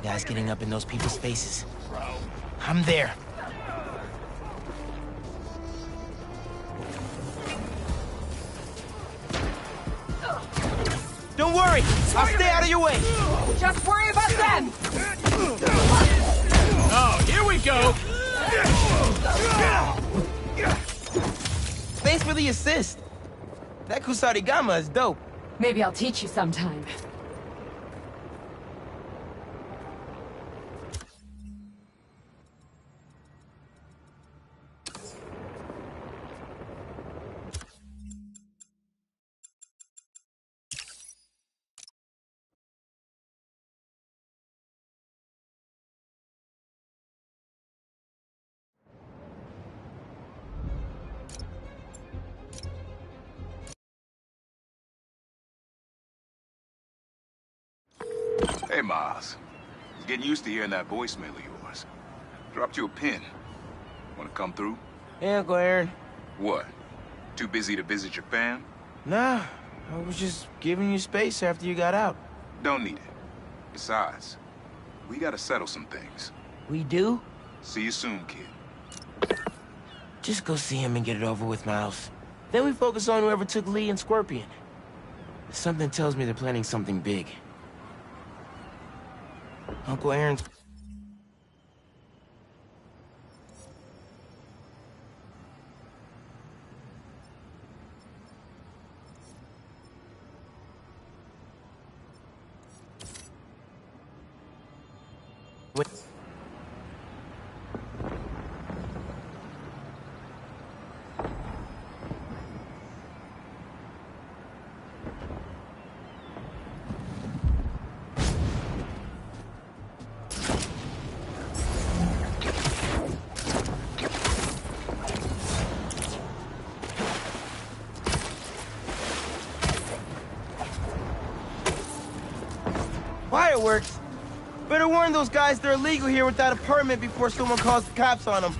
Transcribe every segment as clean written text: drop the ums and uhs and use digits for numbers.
My guy's getting up in those people's faces. I'm there. Don't worry! I'll stay out of your way! Just worry about them! Oh, here we go! Thanks for the assist. That Kusarigama is dope. Maybe I'll teach you sometime. Hey, Miles. I was getting used to hearing that voicemail of yours. Dropped you a pin. Wanna come through? Hey, Uncle Aaron. What? Too busy to visit your fam? Nah, I was just giving you space after you got out. Don't need it. Besides, we gotta settle some things. We do? See you soon, kid. Just go see him and get it over with, Miles. Then we focus on whoever took Lee and Scorpion. Something tells me they're planning something big. Uncle Aaron's... Fireworks? Better warn those guys they're illegal here without a permit before someone calls the cops on them.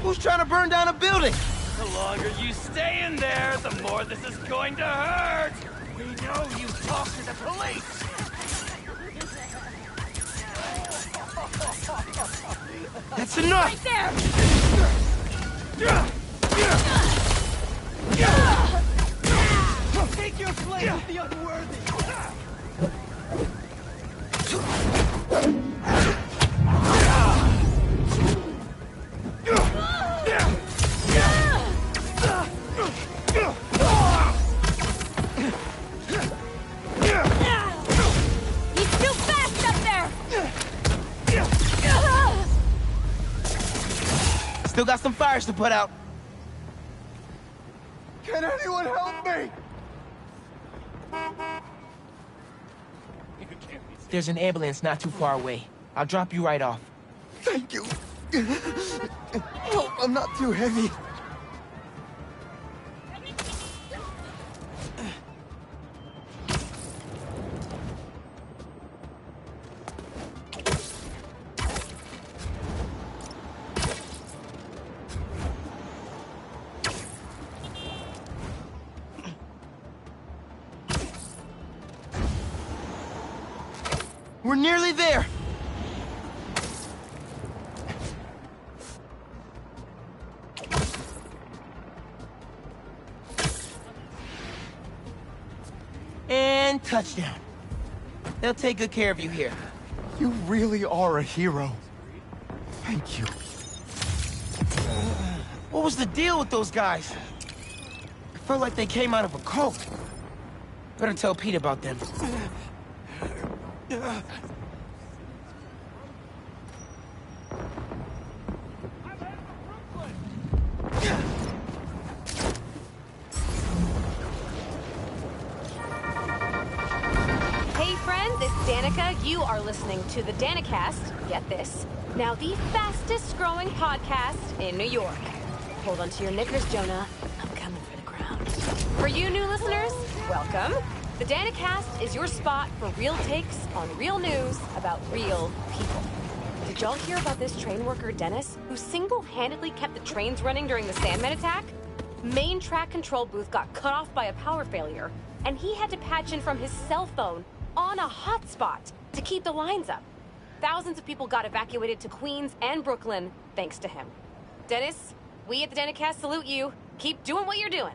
Who's trying to burn down a building? The longer you stay in there, the more this is going to hurt! We know you talk to the police! That's enough! Right there! Take your flame with the unworthy! He's too fast up there! Still got some fires to put out. Can anyone help me? There's an ambulance not too far away. I'll drop you right off. Thank you. Hope I'm not too heavy. We're nearly there. And touchdown. They'll take good care of you here. You really are a hero. Thank you. What was the deal with those guys? I felt like they came out of a cult. Better tell Pete about them. Hey friends, it's Danica. You are listening to the Danicast. Get this. Now the fastest growing podcast in New York. Hold on to your knickers, Jonah. I'm coming for the crown. For you new listeners, welcome. The Danicast is your spot for real takes on real news about real people. Did y'all hear about this train worker, Dennis, who single-handedly kept the trains running during the Sandman attack? Main track control booth got cut off by a power failure. and he had to patch in from his cell phone on a hotspot to keep the lines up. Thousands of people got evacuated to Queens and Brooklyn thanks to him. Dennis, we at the Danicast salute you. Keep doing what you're doing.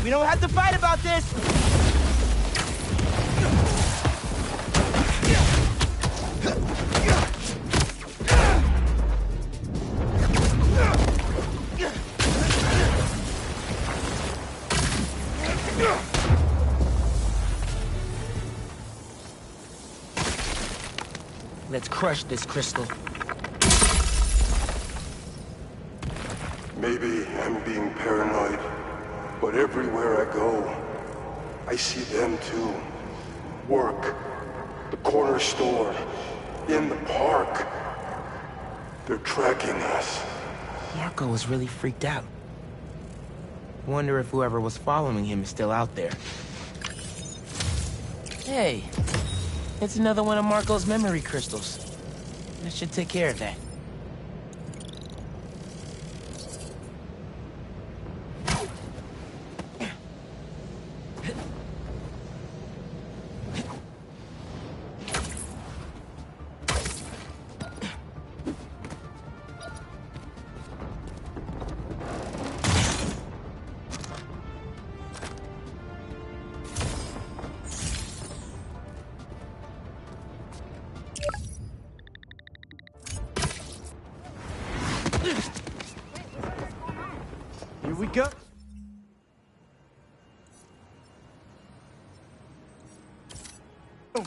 We don't have to fight about this! Let's crush this crystal. Maybe I'm being paranoid, but everywhere I go, I see them too. Work, the corner store, in the park. They're tracking us. Marco was really freaked out. Wonder if whoever was following him is still out there. Hey, it's another one of Marco's memory crystals. That should take care of that. Here we go. Whoa.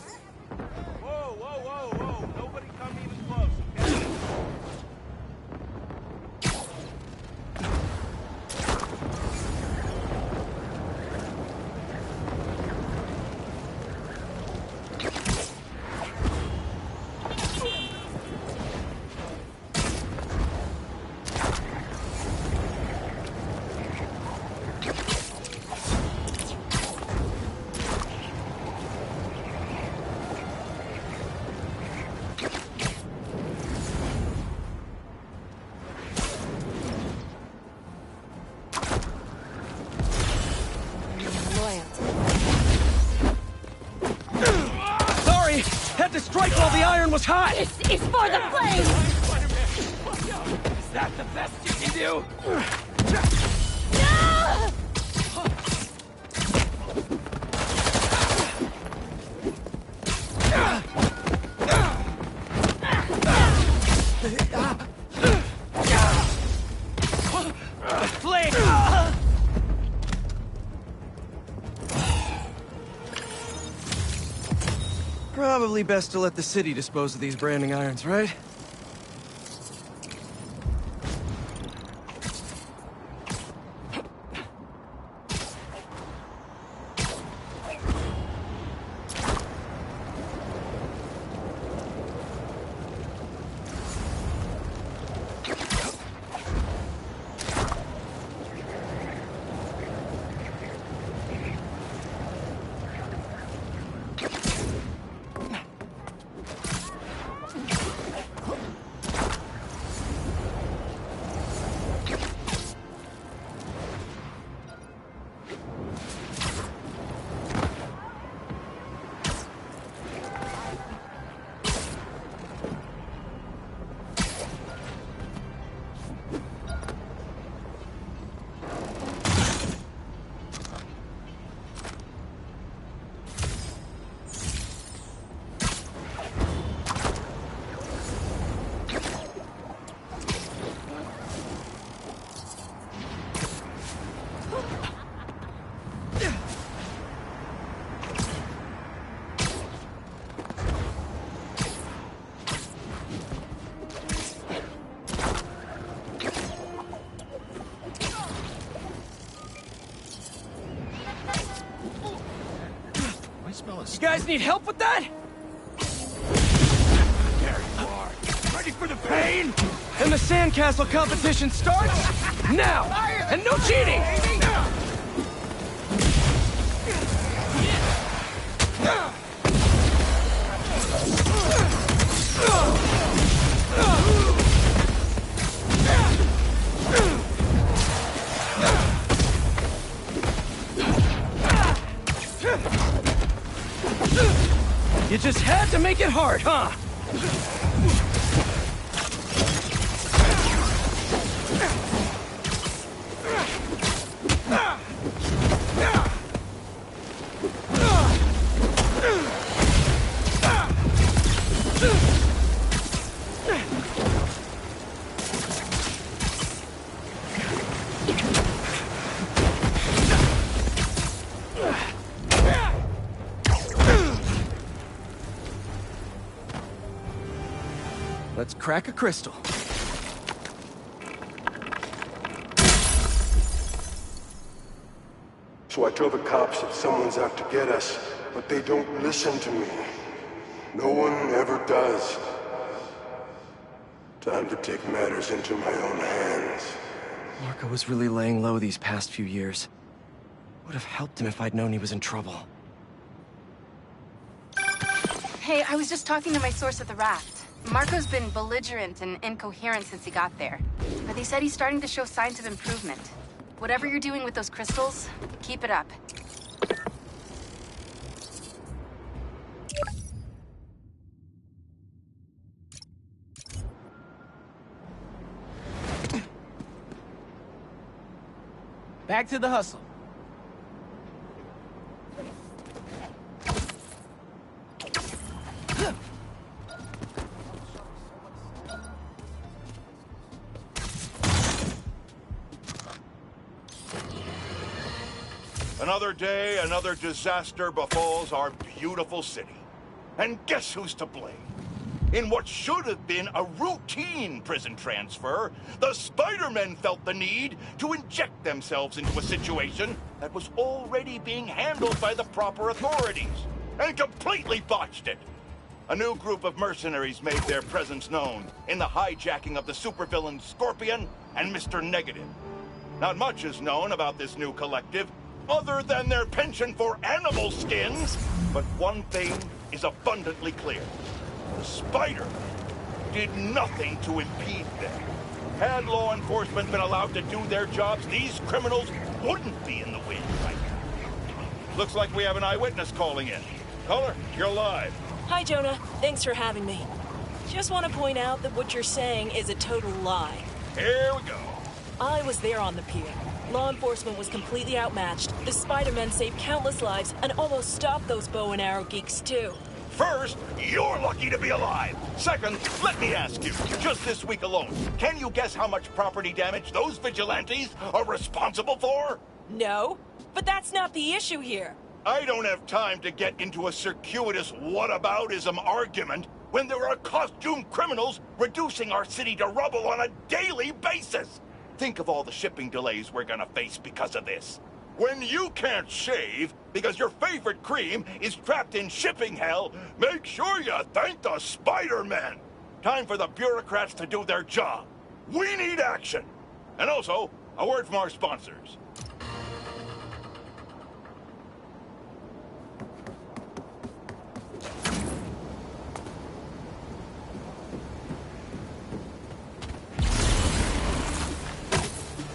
Nobody come even close, okay? Sorry! Had to strike while the iron was hot! This is for the flames! Is that the best you can do? No! Flame! Probably best to let the city dispose of these branding irons, right? jealous. You guys need help with that? There you are. Ready for the pain? And the sandcastle competition starts now! And no cheating! You just had to make it hard, huh? Let's crack a crystal. So I tell the cops that someone's out to get us, but they don't listen to me. No one ever does. Time to take matters into my own hands. Marco was really laying low these past few years. Would have helped him if I'd known he was in trouble. Hey, I was just talking to my source at the raft. Marco's been belligerent and incoherent since he got there. But they said he's starting to show signs of improvement. Whatever you're doing with those crystals, keep it up. Back to the hustle. Another day, another disaster befalls our beautiful city. And guess who's to blame? In what should have been a routine prison transfer, the Spider-Men felt the need to inject themselves into a situation that was already being handled by the proper authorities, and completely botched it. A new group of mercenaries made their presence known in the hijacking of the supervillains Scorpion and Mr. Negative. Not much is known about this new collective, other than their penchant for animal skins, but one thing is abundantly clear. The Spider did nothing to impede them. Had law enforcement been allowed to do their jobs, these criminals wouldn't be in the wind right now. Looks like we have an eyewitness calling in. Caller, you're live. Hi, Jonah. Thanks for having me. Just want to point out that what you're saying is a total lie. Here we go. I was there on the pier. Law enforcement was completely outmatched. The Spider-Men saved countless lives and almost stopped those bow and arrow geeks, too. First, you're lucky to be alive. Second, let me ask you, just this week alone, can you guess how much property damage those vigilantes are responsible for? No, but that's not the issue here. I don't have time to get into a circuitous whataboutism argument when there are costumed criminals reducing our city to rubble on a daily basis. Think of all the shipping delays we're gonna face because of this. When you can't shave because your favorite cream is trapped in shipping hell, make sure you thank the Spider-Men. Time for the bureaucrats to do their job. We need action. And also, a word from our sponsors.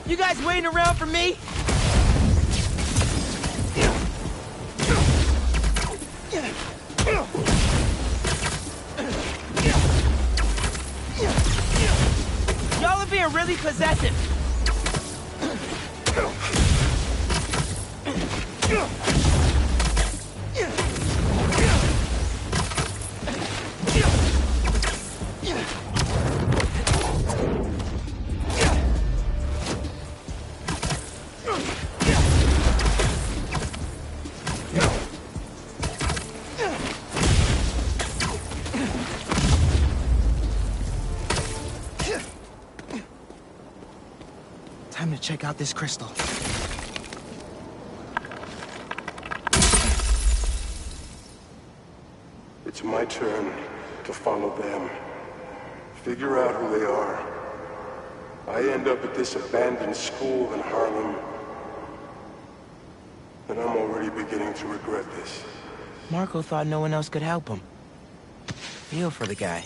You guys waiting around for me? Y'all are being really possessive. Time to check out this crystal. All It's my turn to follow them. Figure out who they are. I end up at this abandoned school in Harlem, and I'm already beginning to regret this. Marco thought no one else could help him. Feel for the guy.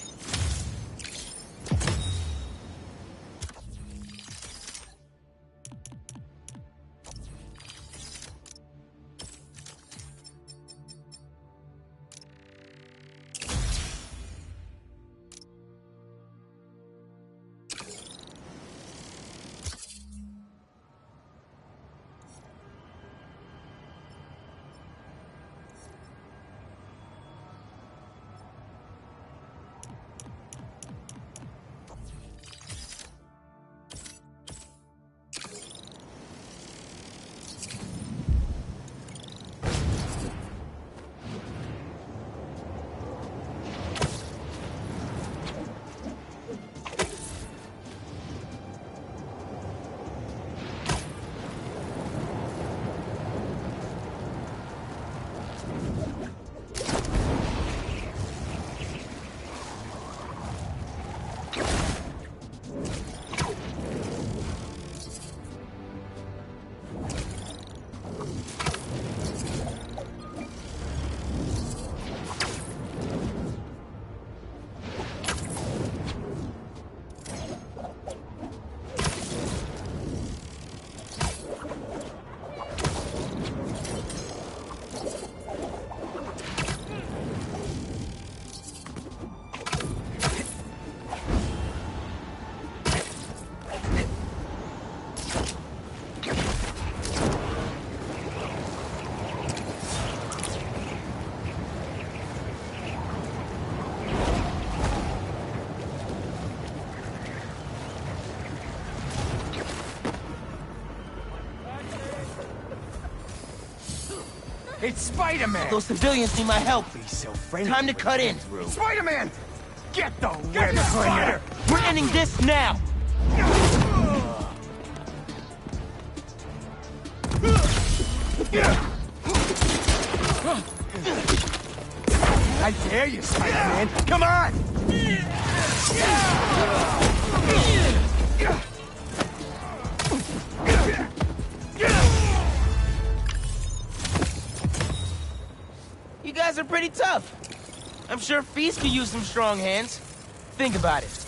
It's Spider-Man! Those civilians need my help. He's so friendly. Time to cut in. Spider-Man! Get the Get web slinger! We're ending this now! I dare you, Spider-Man! Come on! You guys are pretty tough. I'm sure Feast could use some strong hands. Think about it.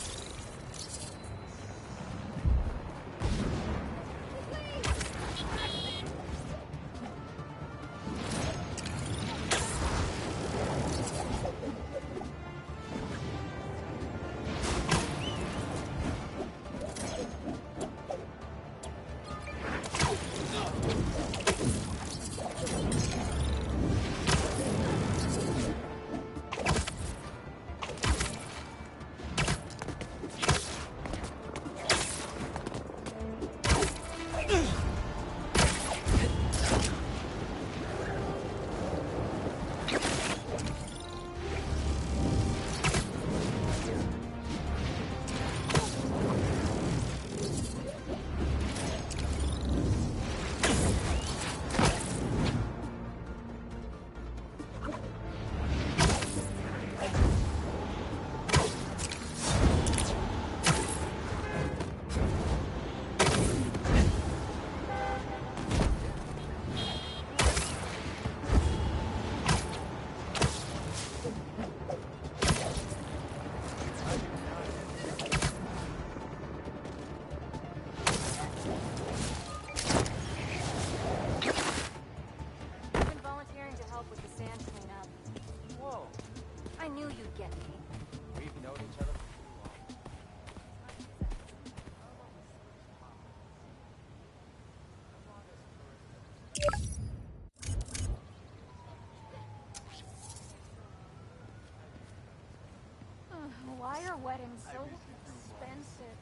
Why are weddings so expensive?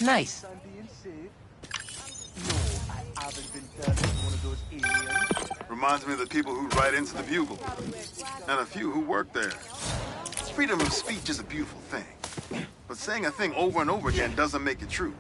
Nice. I'm being safe. No, I haven't been turned into one of those aliens. Reminds me of the people who write into the Bugle. And a few who work there. Freedom of speech is a beautiful thing. But saying a thing over and over again doesn't make it true.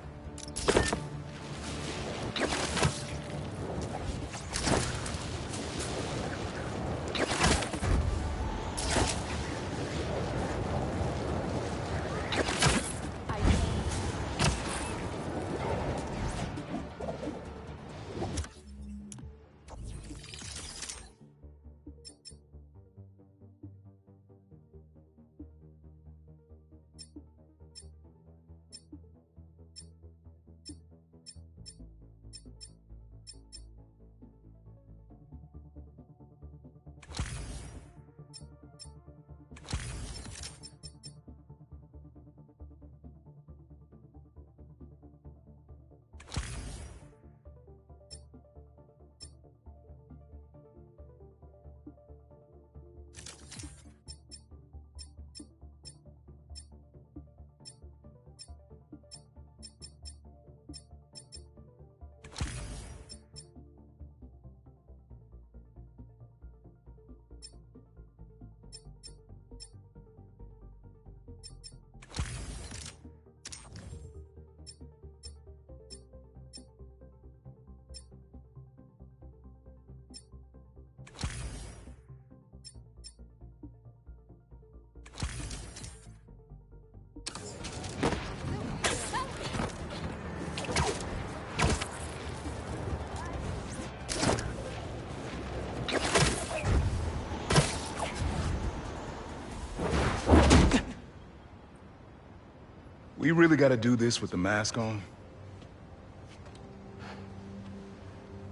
We really gotta do this with the mask on?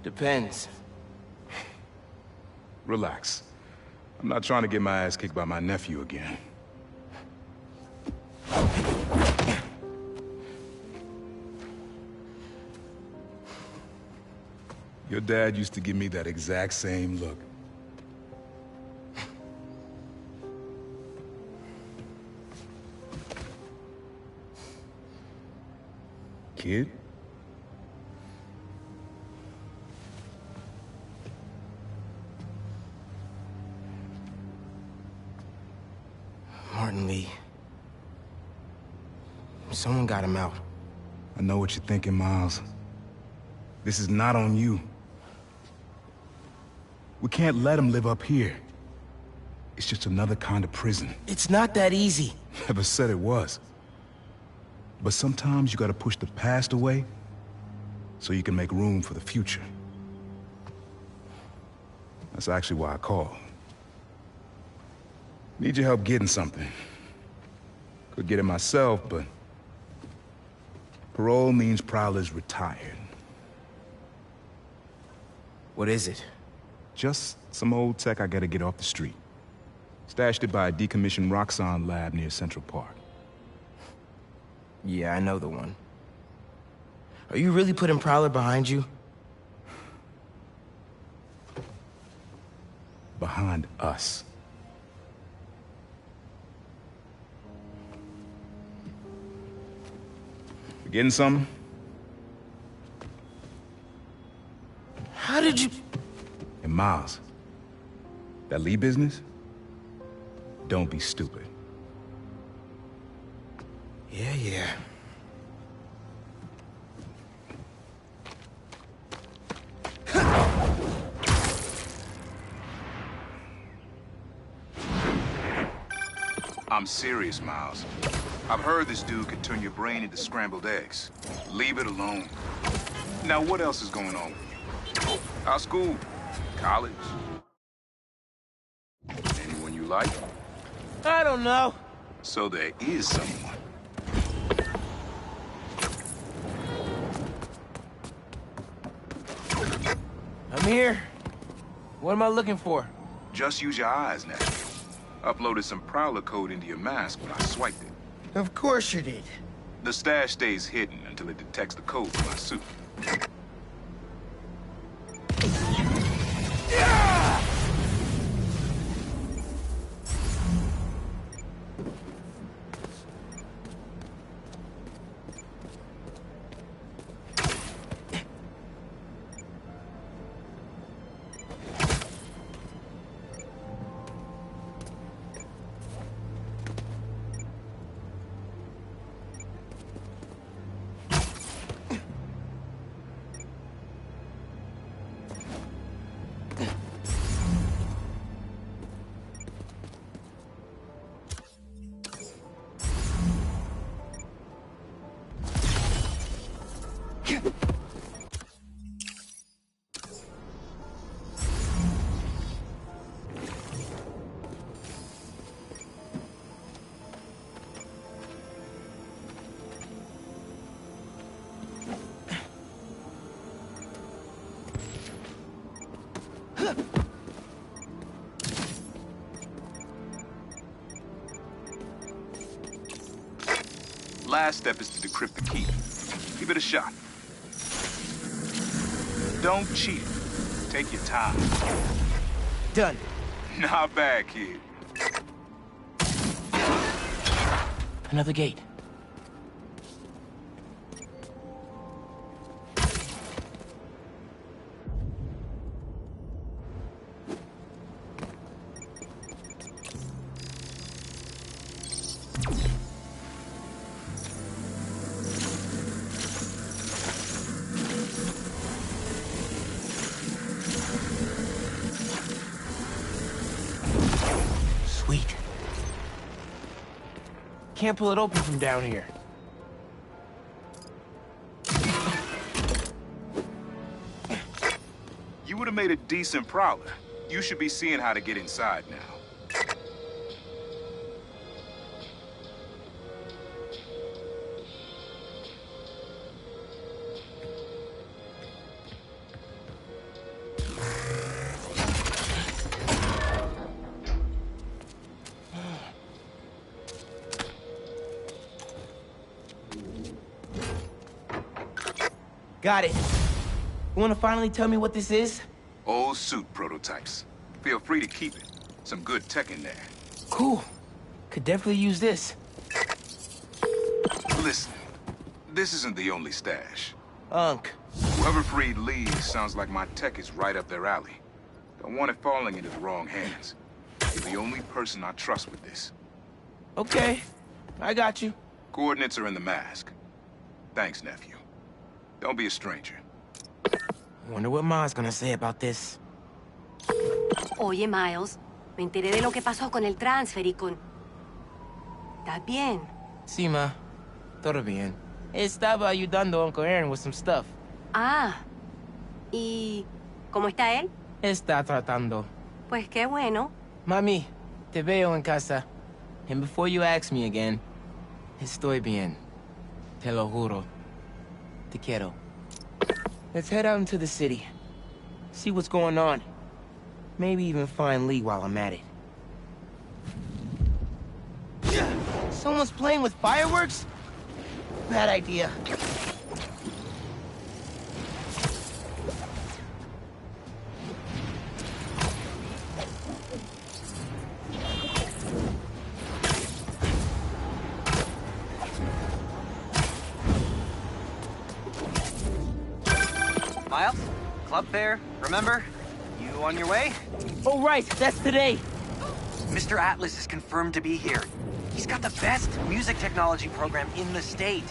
Depends. Relax. I'm not trying to get my ass kicked by my nephew again. Your dad used to give me that exact same look. Kid? Martin Lee. Someone got him out. I know what you're thinking, Miles. This is not on you. We can't let him live up here. It's just another kind of prison. It's not that easy. Never said it was. But sometimes you gotta push the past away so you can make room for the future. That's actually why I called. Need your help getting something. Could get it myself, but parole means Prowler's retired. What is it? Just some old tech I gotta get off the street. Stashed it by a decommissioned Roxxon lab near Central Park. Yeah, I know the one. Are you really putting Prowler behind you? Behind us. You getting something? How did you... And Miles, that Lee business? Don't be stupid. Yeah. I'm serious, Miles. I've heard this dude could turn your brain into scrambled eggs. Leave it alone. Now, what else is going on with you? Our school? College? Anyone you like? I don't know. So there is someone. I'm here. What am I looking for? Just use your eyes now. Uploaded some Prowler code into your mask when I swiped it. Of course you did. The stash stays hidden until it detects the code in my suit. Last step is to decrypt the key. Give it a shot. Don't cheat. Take your time. Done. Not bad, kid. Another gate. Sweet. Can't pull it open from down here. You would have made a decent Prowler. You should be seeing how to get inside now. Got it. You wanna finally tell me what this is? Old suit prototypes. Feel free to keep it. Some good tech in there. Cool. Could definitely use this. Listen, this isn't the only stash. Unc. Whoever freed Lee sounds like my tech is right up their alley. Don't want it falling into the wrong hands. You're the only person I trust with this. Okay. I got you. Coordinates are in the mask. Thanks, nephew. Don't be a stranger. Wonder what Ma's gonna say about this. Oye, Miles, me enteré de lo que pasó con el transfer y con... ¿Estás bien? Sí, Ma. Todo bien. Estaba ayudando a Uncle Aaron with some stuff. Ah. ¿Y cómo está él? Está tratando. Pues qué bueno. Mami, te veo en casa. And before you ask me again, estoy bien. Te lo juro. Te quiero. Let's head out into the city. See what's going on. Maybe even find Lee while I'm at it. Someone's playing with fireworks? Bad idea. Miles? Club fair, remember? You on your way? Oh, right, that's today. Mr. Atlas is confirmed to be here. He's got the best music technology program in the state.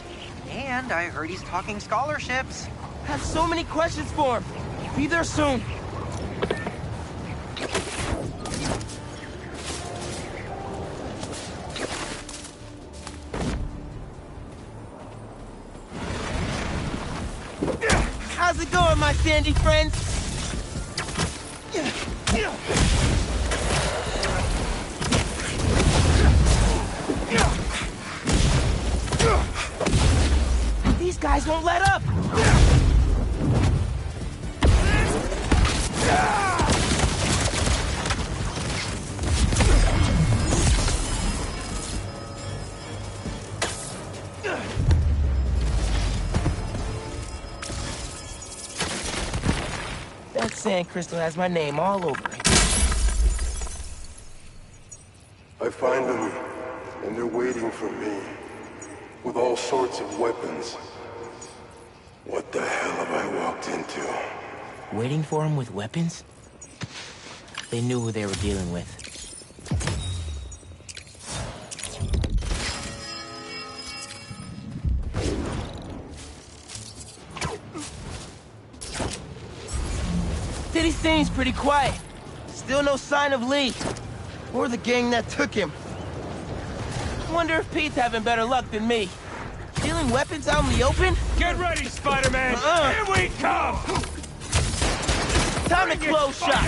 And I heard he's talking scholarships. Have so many questions for him. Be there soon. How's it going, my sandy friends? These guys won't let up! That sand crystal has my name all over it. I find them, and they're waiting for me, with all sorts of weapons. What the hell have I walked into? Waiting for him with weapons? They knew who they were dealing with. City seems pretty quiet. Still no sign of Lee. Or the gang that took him. Wonder if Pete's having better luck than me. Dealing weapons out in the open? Get ready, Spider-Man! Here we come! Time to close shot!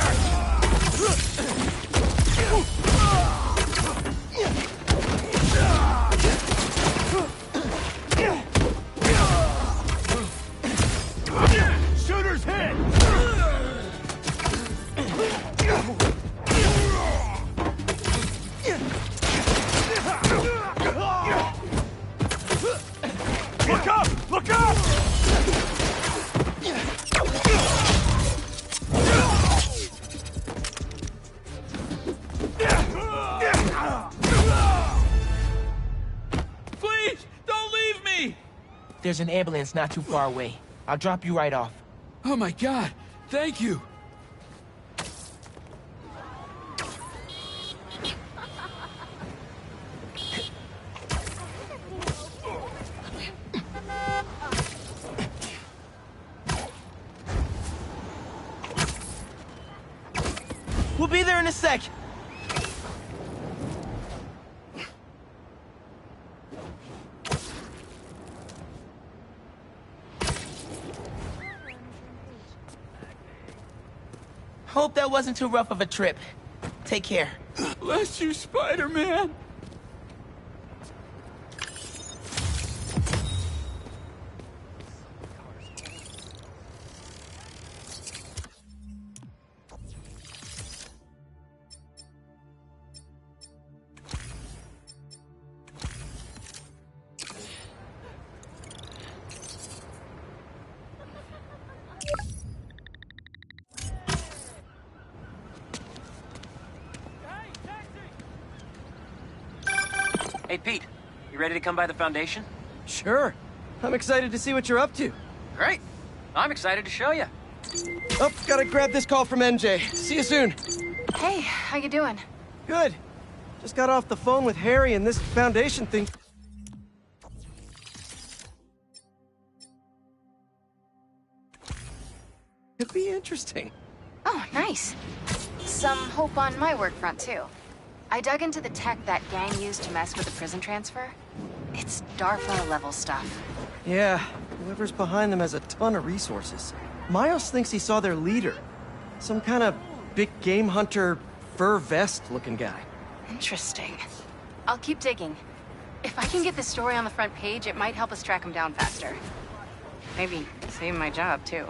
Shooter's hit! Look up! Look up! Please, don't leave me! There's an ambulance not too far away. I'll drop you right off. Oh my God, thank you. We'll be there in a sec. Hope that wasn't too rough of a trip. Take care. Bless you, Spider-Man. Hey, Pete. You ready to come by the Foundation? Sure. I'm excited to see what you're up to. Great. I'm excited to show you. Oh, gotta grab this call from MJ. See you soon. Hey, how you doing? Good. Just got off the phone with Harry and this Foundation thing. Could be interesting. Oh, nice. Some hope on my work front, too. I dug into the tech that gang used to mess with the prison transfer. It's DARPA-level stuff. Yeah, whoever's behind them has a ton of resources. Miles thinks he saw their leader. Some kind of big game hunter, fur vest-looking guy. Interesting. I'll keep digging. If I can get this story on the front page, it might help us track him down faster. Maybe save my job, too.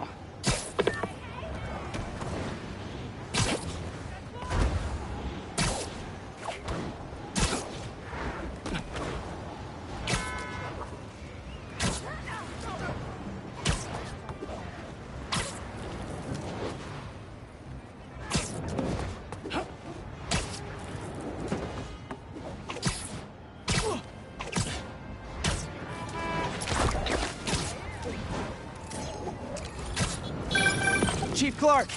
Chief Clark,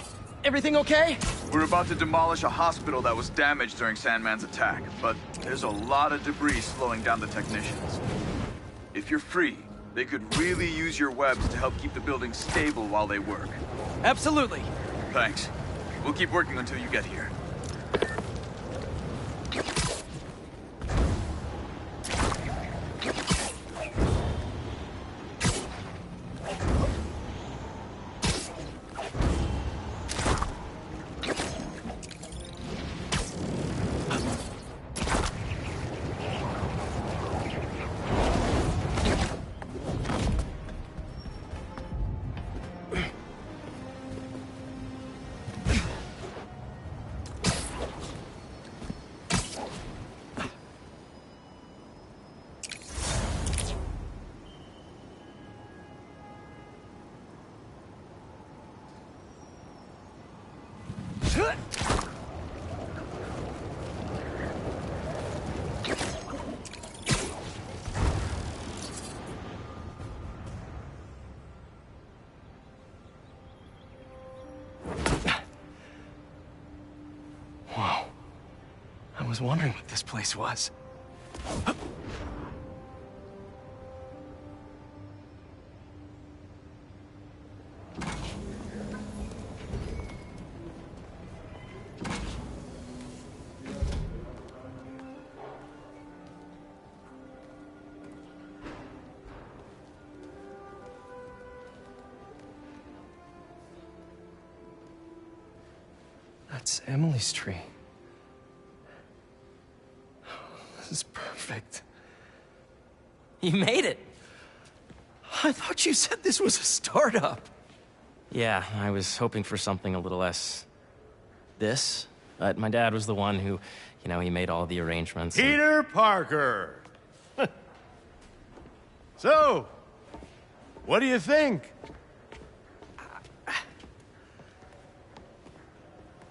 everything okay? We're about to demolish a hospital that was damaged during Sandman's attack, but there's a lot of debris slowing down the technicians. If you're free, they could really use your webs to help keep the building stable while they work. Absolutely. Thanks. We'll keep working until you get here. Whoa. I was wondering what this place was. That's Emily's tree. This is perfect. You made it. I thought you said this was a startup. Yeah, I was hoping for something a little less... this. But my dad was the one who, you know, he made all the arrangements. Peter Parker! So, what do you think?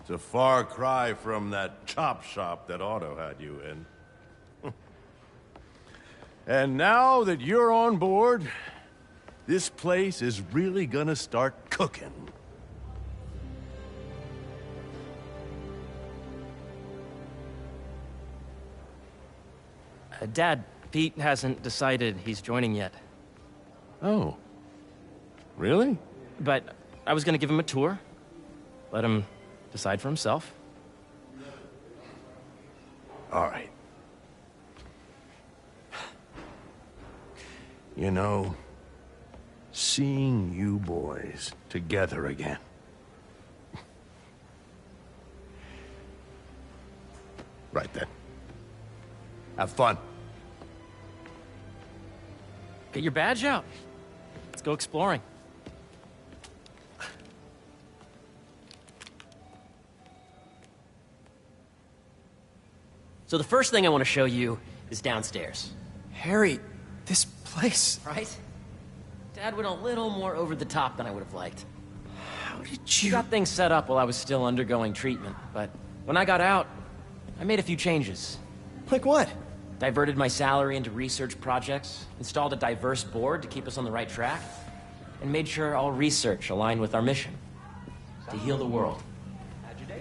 It's a far cry from that chop shop that Otto had you in. And now that you're on board, this place is really gonna start cooking. Dad, Pete hasn't decided he's joining yet. Oh. Really? But I was gonna give him a tour. Let him decide for himself. All right. You know, seeing you boys together again. Right then. Have fun. Get your badge out. Let's go exploring. So the first thing I want to show you is downstairs. Harry, this place... Right? Dad went a little more over the top than I would have liked. How did You got things set up while I was still undergoing treatment, but when I got out, I made a few changes. Like what? Diverted my salary into research projects, installed a diverse board to keep us on the right track, and made sure all research aligned with our mission, to heal the world.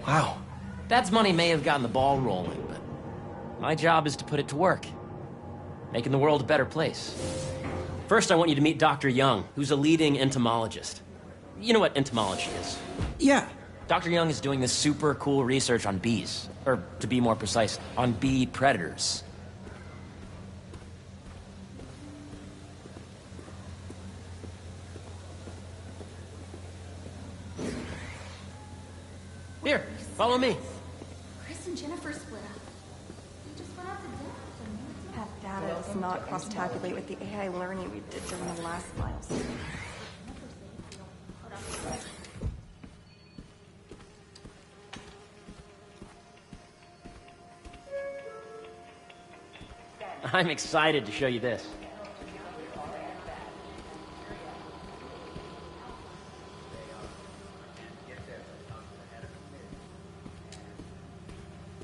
Wow. Dad's money may have gotten the ball rolling, but my job is to put it to work, making the world a better place. First, I want you to meet Dr. Young, who's a leading entomologist. You know what entomology is? Yeah. Dr. Young is doing this super cool research on bees, or to be more precise, on bee predators. Here, follow me. Chris and Jennifer split up. They just went out to dinner. That data does not cross-tabulate with the AI learning we did during the last milestone. I'm excited to show you this.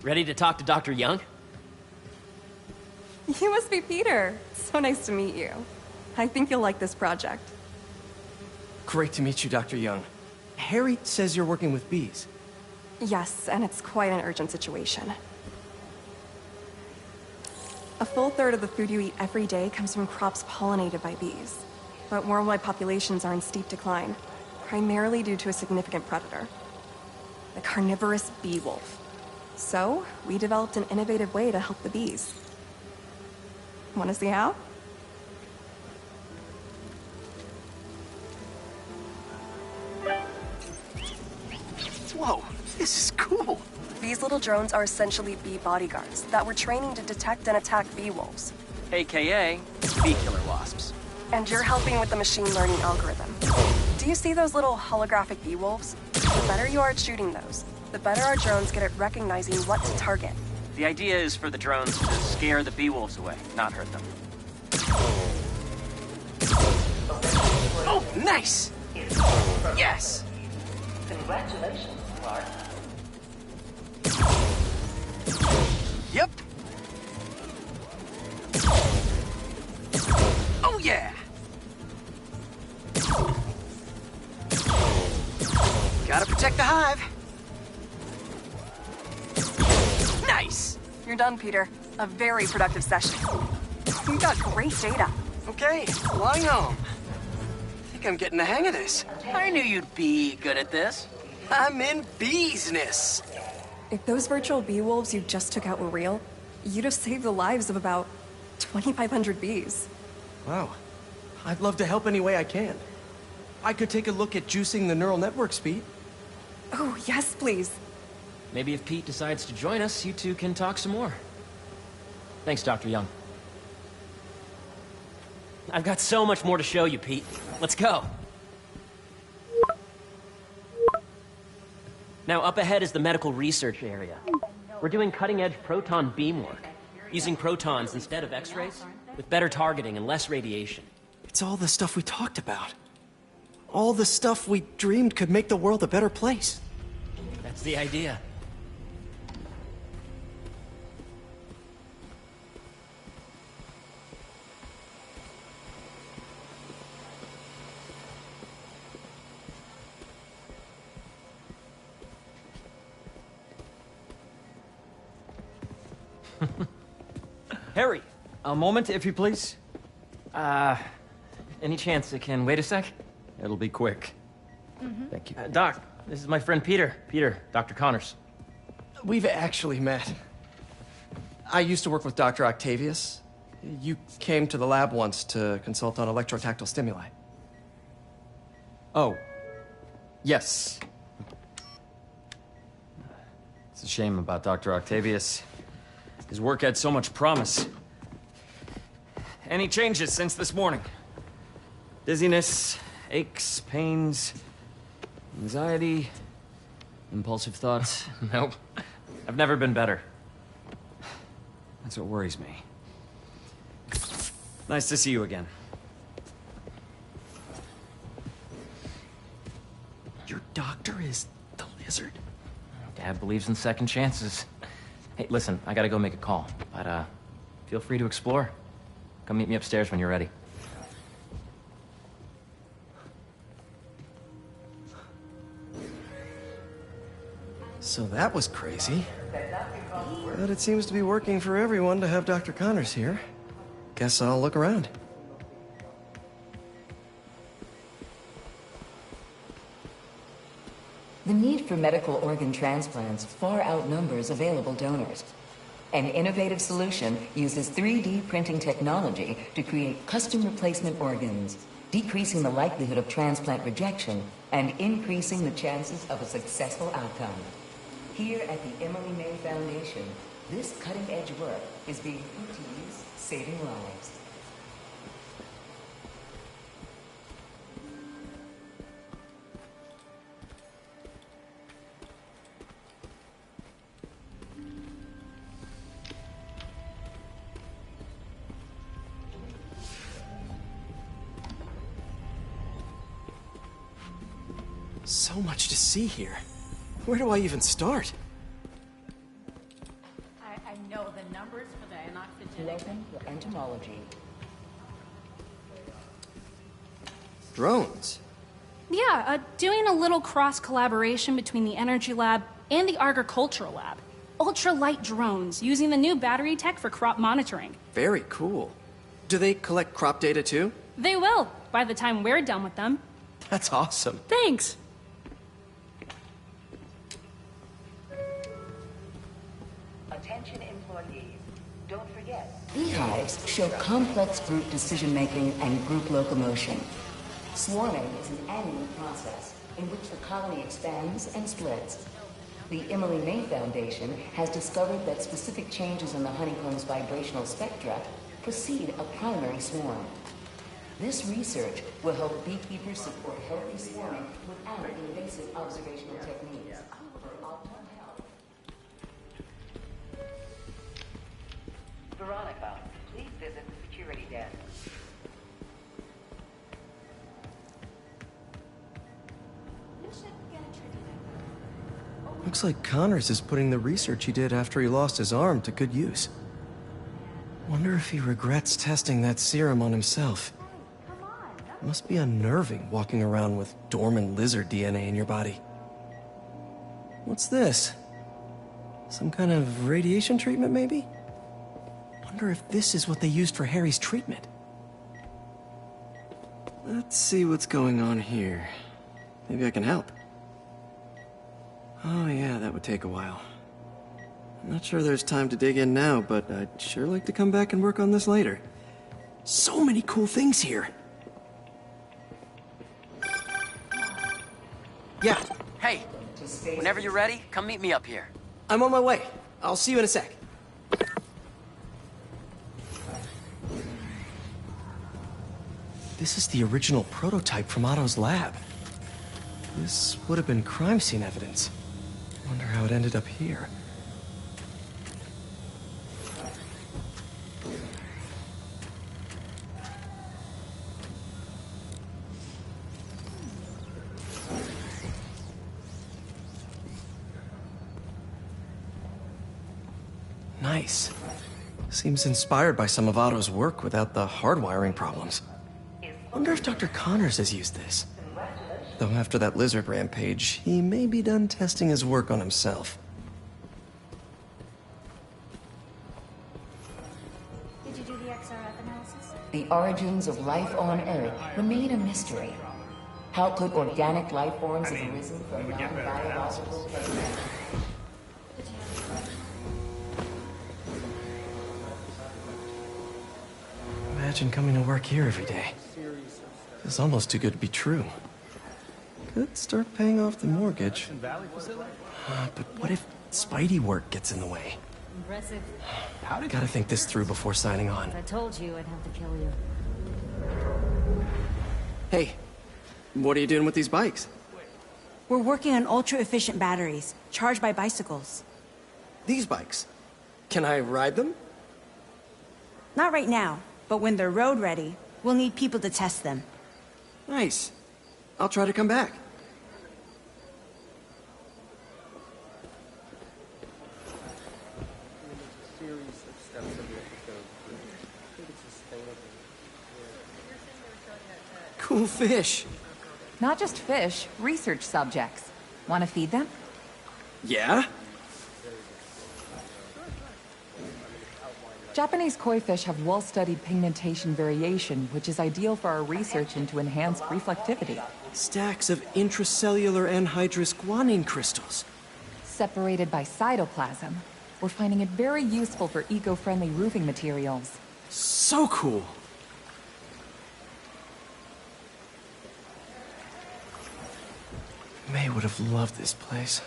Ready to talk to Dr. Young? You must be Peter. So nice to meet you. I think you'll like this project. Great to meet you, Dr. Young. Harry says you're working with bees. Yes, and it's quite an urgent situation. A full third of the food you eat every day comes from crops pollinated by bees. But worldwide populations are in steep decline, primarily due to a significant predator, the carnivorous bee wolf. So, we developed an innovative way to help the bees. Want to see how? Whoa, this is cool. These little drones are essentially bee bodyguards that we're training to detect and attack bee wolves. AKA bee killer wasps. And you're helping with the machine learning algorithm. Do you see those little holographic bee wolves? The better you are at shooting those, the better our drones get at recognizing what to target. The idea is for the drones to scare the bee wolves away, not hurt them. Oh, nice! Yes! Congratulations, Clark. Yep. Oh, yeah! Gotta protect the hive. Nice! You're done, Peter. A very productive session. You got great data. Okay, flying home. I think I'm getting the hang of this. I knew you'd be good at this. I'm in business. If those virtual bee wolves you just took out were real, you'd have saved the lives of about 2,500 bees. Wow. I'd love to help any way I can. I could take a look at juicing the neural network speed. Oh, yes, please. Maybe if Pete decides to join us, you two can talk some more. Thanks, Dr. Young. I've got so much more to show you, Pete. Let's go. Now, up ahead is the medical research area. We're doing cutting-edge proton beam work, using protons instead of X-rays, with better targeting and less radiation. It's all the stuff we talked about. All the stuff we dreamed could make the world a better place. That's the idea. Harry! A moment, if you please. Any chance it can wait a sec? It'll be quick. Thank you. Doc, this is my friend Peter. Peter, Dr. Connors. We've actually met. I used to work with Dr. Octavius. You came to the lab once to consult on electrotactile stimuli. Oh. Yes. It's a shame about Dr. Octavius. His work had so much promise. Any changes since this morning? Dizziness, aches, pains, anxiety, impulsive thoughts? Nope. I've never been better. That's what worries me. Nice to see you again. Your doctor is the lizard? Dad believes in second chances. Hey, listen, I gotta go make a call, but, feel free to explore. Come meet me upstairs when you're ready. So that was crazy. But it seems to be working for everyone to have Dr. Connors here. Guess I'll look around. The need for medical organ transplants far outnumbers available donors. An innovative solution uses 3D printing technology to create custom replacement organs, decreasing the likelihood of transplant rejection and increasing the chances of a successful outcome. Here at the Emily May Foundation, this cutting-edge work is being put to use, saving lives. So much to see here. Where do I even start? I know the numbers for the anoxygenic. Welcome to entomology. Drones? Yeah, doing a little cross-collaboration between the Energy Lab and the Agricultural Lab. Ultralight drones, using the new battery tech for crop monitoring. Very cool. Do they collect crop data too? They will, by the time we're done with them. That's awesome. Thanks. Attention employees, don't forget. Beehives show complex group decision-making and group locomotion. Swarming is an annual process in which the colony expands and splits. The Emily May Foundation has discovered that specific changes in the honeycomb's vibrational spectra precede a primary swarm. This research will help beekeepers support healthy swarming without invasive observational techniques. For optimal health. Veronica, please visit the security desk. Looks like Connors is putting the research he did after he lost his arm to good use. Wonder if he regrets testing that serum on himself. Must be unnerving walking around with dormant lizard DNA in your body. What's this? Some kind of radiation treatment, maybe? Wonder if this is what they used for Harry's treatment. Let's see what's going on here. Maybe I can help. Oh yeah, that would take a while. I'm not sure there's time to dig in now, but I'd sure like to come back and work on this later. So many cool things here. Yeah. Hey, whenever you're ready, come meet me up here. I'm on my way. I'll see you in a sec. This is the original prototype from Otto's lab. This would have been crime scene evidence. Wonder how it ended up here. Nice. Seems inspired by some of Otto's work without the hardwiring problems. Wonder if Dr. Connors has used this. Though after that lizard rampage, he may be done testing his work on himself. Did you do the XRF analysis? The origins of life on Earth remain a mystery. How could organic life forms have arisen from non-biological chemistry? Imagine coming to work here every day. It's almost too good to be true. Could start paying off the mortgage. But what if Spidey work gets in the way? Impressive. Gotta think this through before signing on. I told you I'd have to kill you. Hey, what are you doing with these bikes? We're working on ultra-efficient batteries, charged by bicycles. These bikes? Can I ride them? Not right now, but when they're road ready, we'll need people to test them. Nice. I'll try to come back. Cool fish. Not just fish, research subjects. Want to feed them? Yeah? Japanese koi fish have well-studied pigmentation variation, which is ideal for our research into enhanced reflectivity. Stacks of intracellular anhydrous guanine crystals. Separated by cytoplasm, we're finding it very useful for eco-friendly roofing materials. So cool. May would have loved this place.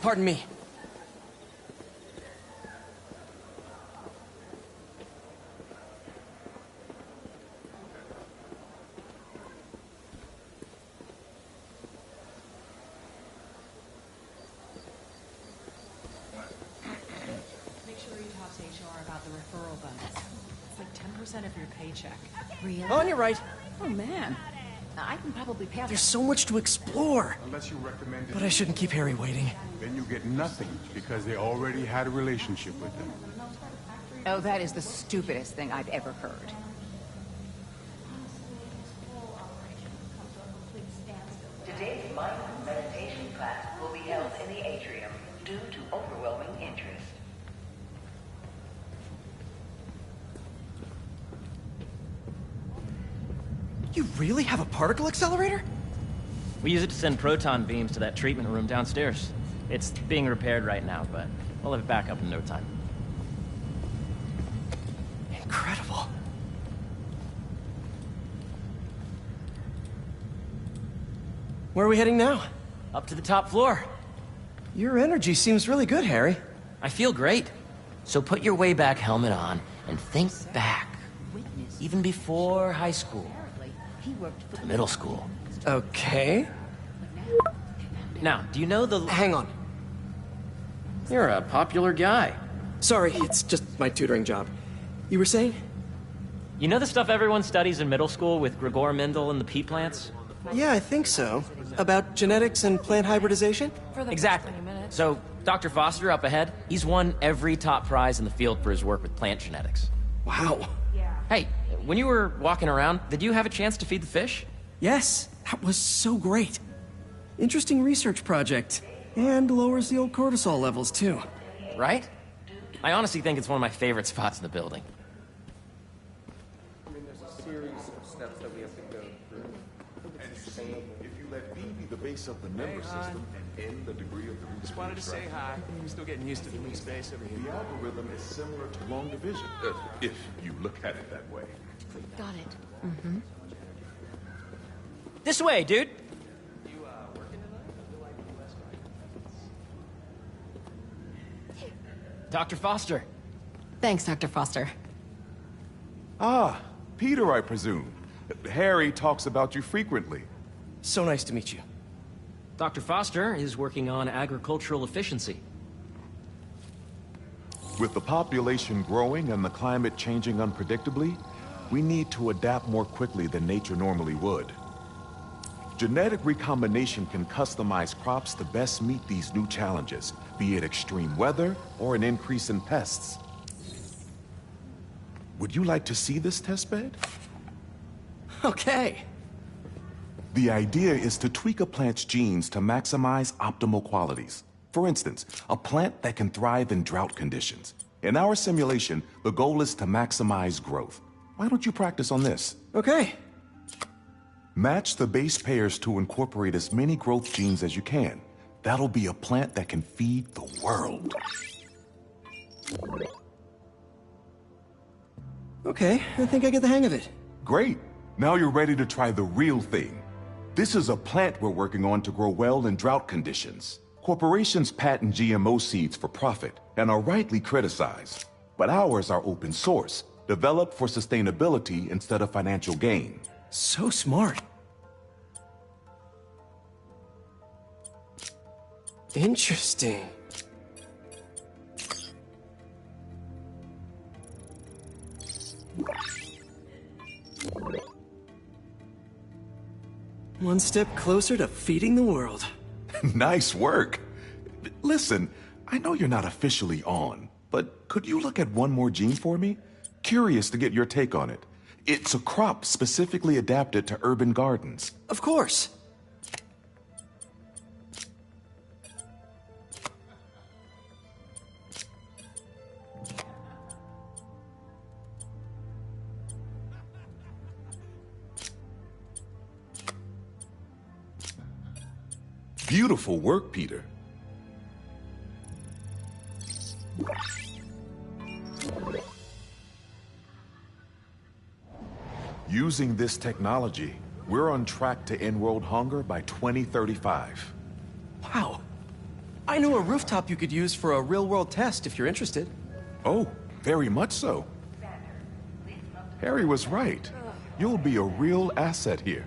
Pardon me. Make sure you talk to HR about the referral bonus. It's like 10% of your paycheck. Really? Oh, and you're right. Oh, man. I can probably pass. There's so much to explore. Unless you recommend it. But I shouldn't keep Harry waiting. Then you get nothing, because they already had a relationship with them. Oh, that is the stupidest thing I've ever heard. Today's mindful meditation class will be held in the atrium due to overwhelming interest. You really have a particle accelerator? We use it to send proton beams to that treatment room downstairs. It's being repaired right now, but we'll have it back up in no time. Incredible. Where are we heading now? Up to the top floor. Your energy seems really good, Harry. I feel great. So put your way back helmet on and think back. Even before high school. To middle school. Okay. Now, do you know the... Hang on. You're a popular guy. Sorry, it's just my tutoring job. You were saying? You know the stuff everyone studies in middle school with Gregor Mendel and the pea plants? Yeah, I think so. About genetics and plant hybridization? Exactly. So, Dr. Foster up ahead, he's won every top prize in the field for his work with plant genetics. Wow. Hey, when you were walking around, did you have a chance to feed the fish? Yes, that was so great. Interesting research project. And lowers the old cortisol levels, too. Right? I honestly think it's one of my favorite spots in the building. I mean, there's a series of steps that we have to go through. And you see, if you let B be the base of the member system and N the degree of the root. Just wanted to say hi. I'm still getting used to the new space over here. The algorithm is similar to long division, if you look at it that way. Got it. Mm-hmm. This way, dude! Dr. Foster. Thanks, Dr. Foster. Ah, Peter, I presume. Harry talks about you frequently. So nice to meet you. Dr. Foster is working on agricultural efficiency. With the population growing and the climate changing unpredictably, we need to adapt more quickly than nature normally would. Genetic recombination can customize crops to best meet these new challenges, be it extreme weather or an increase in pests. Would you like to see this testbed? Okay. The idea is to tweak a plant's genes to maximize optimal qualities. For instance, a plant that can thrive in drought conditions. In our simulation, the goal is to maximize growth. Why don't you practice on this? Okay. Match the base pairs to incorporate as many growth genes as you can. That'll be a plant that can feed the world. Okay, I think I get the hang of it. Great. Now you're ready to try the real thing. This is a plant we're working on to grow well in drought conditions. Corporations patent GMO seeds for profit and are rightly criticized. But ours are open source, developed for sustainability instead of financial gain. So smart. Interesting. One step closer to feeding the world. Nice work. Listen, I know you're not officially on, but could you look at one more gene for me? Curious to get your take on it. It's a crop specifically adapted to urban gardens. Of course. Beautiful work, Peter. Using this technology, we're on track to end world hunger by 2035. Wow. I know a rooftop you could use for a real-world test if you're interested. Oh, very much so. Harry was right. You'll be a real asset here.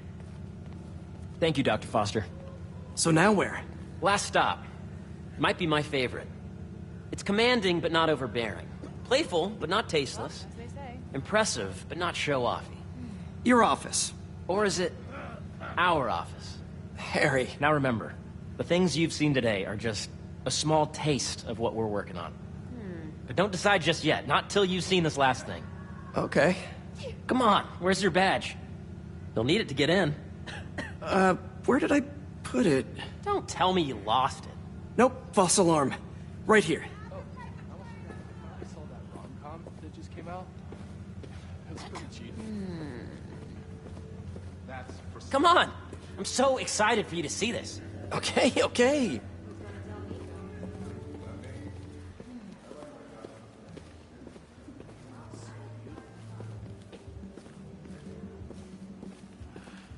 Thank you, Dr. Foster. So now where? Last stop. Might be my favorite. It's commanding, but not overbearing. Playful, but not tasteless. Impressive, but not show-offy. Your office. Or is it our office? Harry. Now remember, the things you've seen today are just a small taste of what we're working on. But don't decide just yet, not till you've seen this last thing. Okay. Come on, where's your badge? You'll need it to get in. Where did I put it? Don't tell me you lost it. Nope, false alarm. Right here. I saw that rom-com that just came out. It was pretty cheap. Come on! I'm so excited for you to see this. Okay, okay.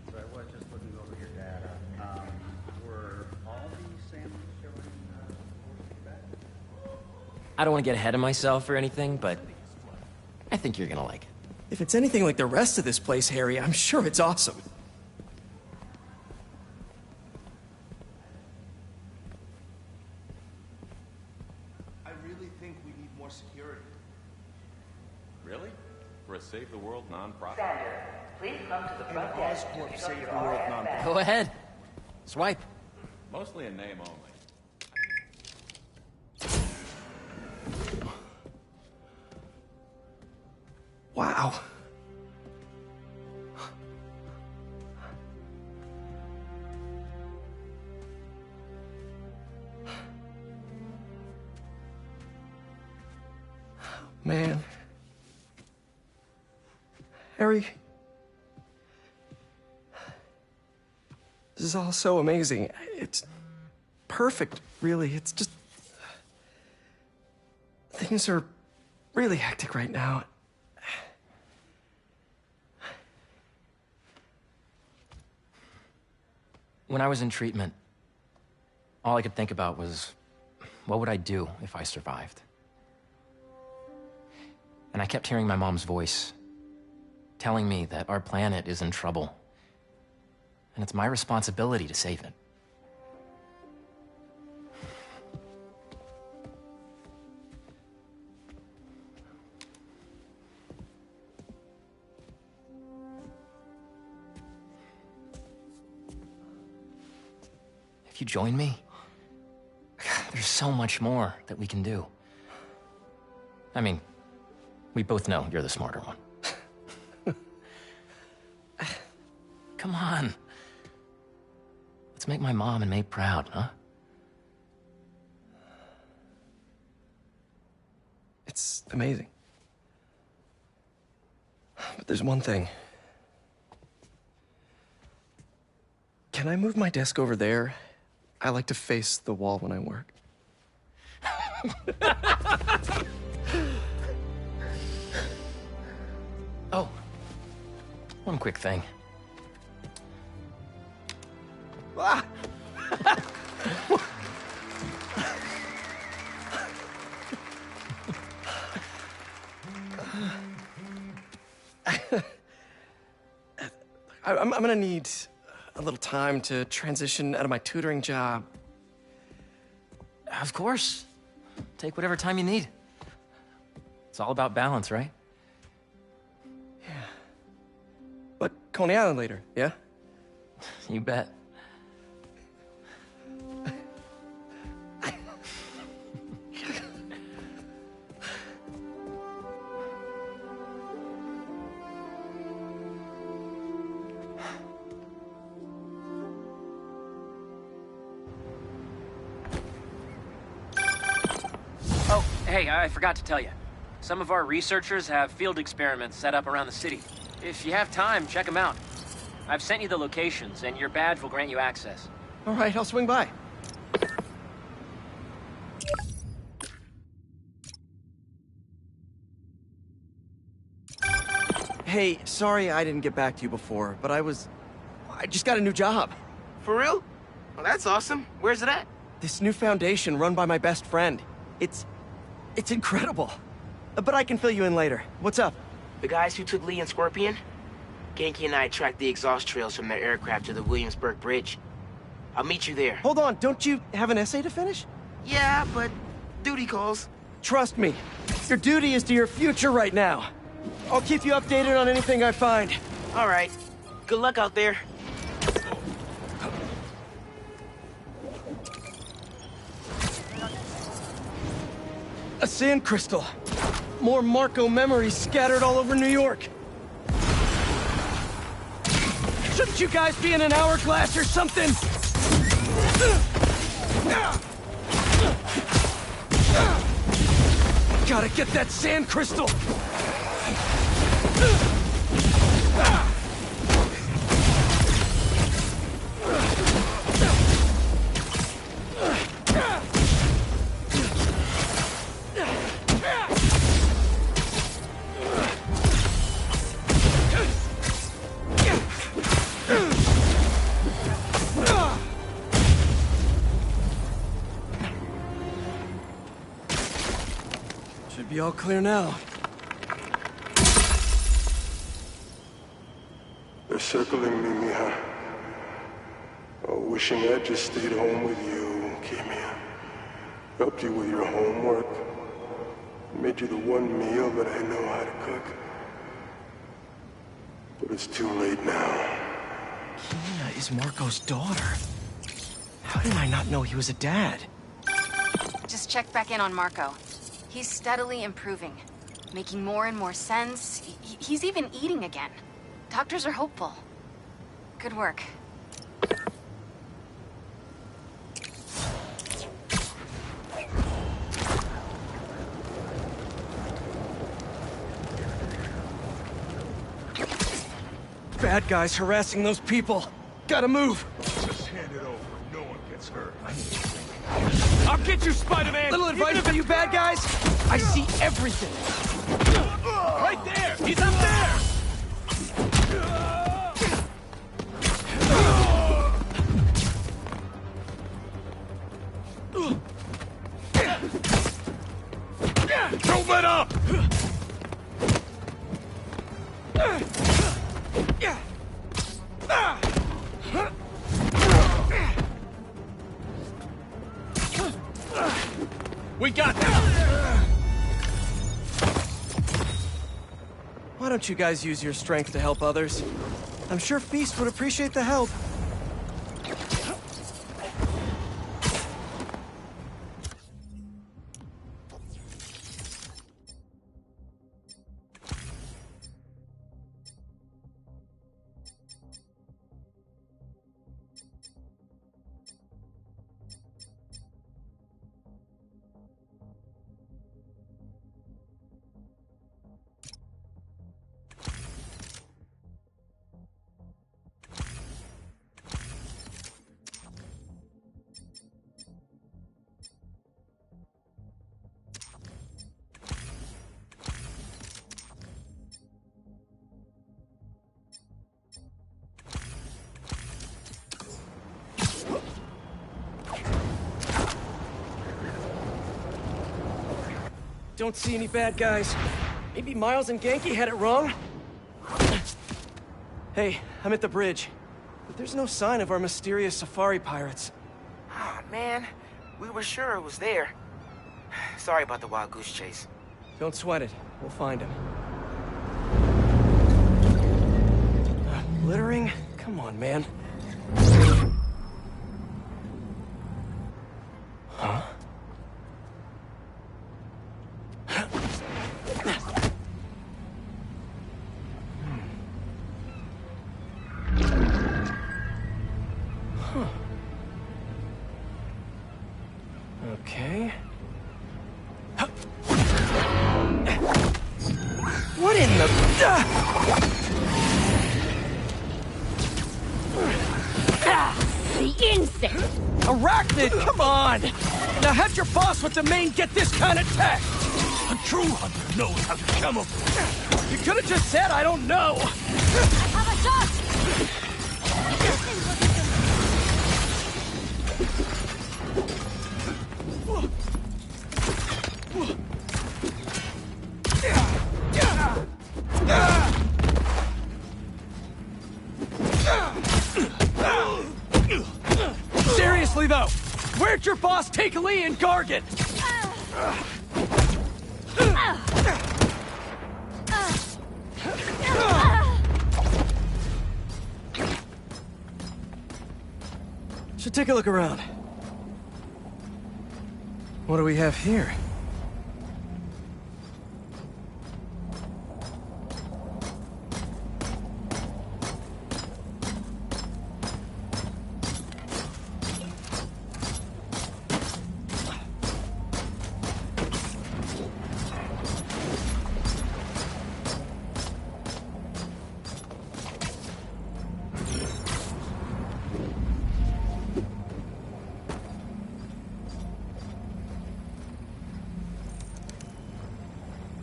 So I was just looking over your data. Were all these samples showing feedback? I don't want to get ahead of myself or anything, but I think you're gonna like it. If it's anything like the rest of this place, Harry, I'm sure it's awesome. I really think we need more security. Really? For a Save the World nonprofit? Sander, please come to the front desk. Oscorp Save the World nonprofit. Go ahead. Swipe. Mostly in name only. Wow. Man. Harry. This is all so amazing. It's perfect, really. It's just... Things are really hectic right now. When I was in treatment, all I could think about was, what would I do if I survived? And I kept hearing my mom's voice, telling me that our planet is in trouble, and it's my responsibility to save it. If you join me, there's so much more that we can do. I mean, we both know you're the smarter one. Come on. Let's make my mom and May proud, huh? It's amazing. But there's one thing. Can I move my desk over there? I like to face the wall when I work. Oh, one quick thing. Ah! I'm gonna need a little time to transition out of my tutoring job. Of course. Take whatever time you need. It's all about balance, right? But Coney Island later, yeah? You bet. Oh, hey, I forgot to tell you. Some of our researchers have field experiments set up around the city. If you have time, check them out. I've sent you the locations, and your badge will grant you access. All right, I'll swing by. Hey, sorry I didn't get back to you before, but I just got a new job. For real? Well, that's awesome. Where's it at? This new foundation run by my best friend. It's incredible. But I can fill you in later. What's up? The guys who took Lee and Scorpion? Genki and I tracked the exhaust trails from their aircraft to the Williamsburg Bridge. I'll meet you there. Hold on, don't you have an essay to finish? Yeah, but duty calls. Trust me, your duty is to your future right now. I'll keep you updated on anything I find. All right. Good luck out there. A sand crystal. More Marco memories scattered all over New York. Shouldn't you guys be in an hourglass or something? Gotta get that sand crystal! Should be all clear now. They're circling me, Mija. Oh, wishing I'd just stayed home with you, Kimia. Helped you with your homework. Made you the one meal that I know how to cook. But it's too late now. Kimia is Marco's daughter. How did I not know he was a dad? Just checked back in on Marco. He's steadily improving, making more and more sense. He's even eating again. Doctors are hopeful. Good work. Bad guys harassing those people. Gotta move. Just hand it over. No one gets hurt. I'll get you, Spider-Man! Little advice for you bad guys? I see everything. Right there! He's up there! Don't let up! We got this! Why don't you guys use your strength to help others? I'm sure Feast would appreciate the help. Don't see any bad guys. Maybe Miles and Genki had it wrong? Hey, I'm at the bridge. But there's no sign of our mysterious safari pirates. Oh, man. We were sure it was there. Sorry about the wild goose chase. Don't sweat it. We'll find him. on, man. Huh? Huh. Okay. What in the... The insect! Arachnid, come on! Now have your boss with the main get this kind of tech! A true hunter knows how to camouflage. You could have just said I don't know! I have a shot! Seriously though, where'd your boss take Lee and Gargan? Should take a look around. What do we have here?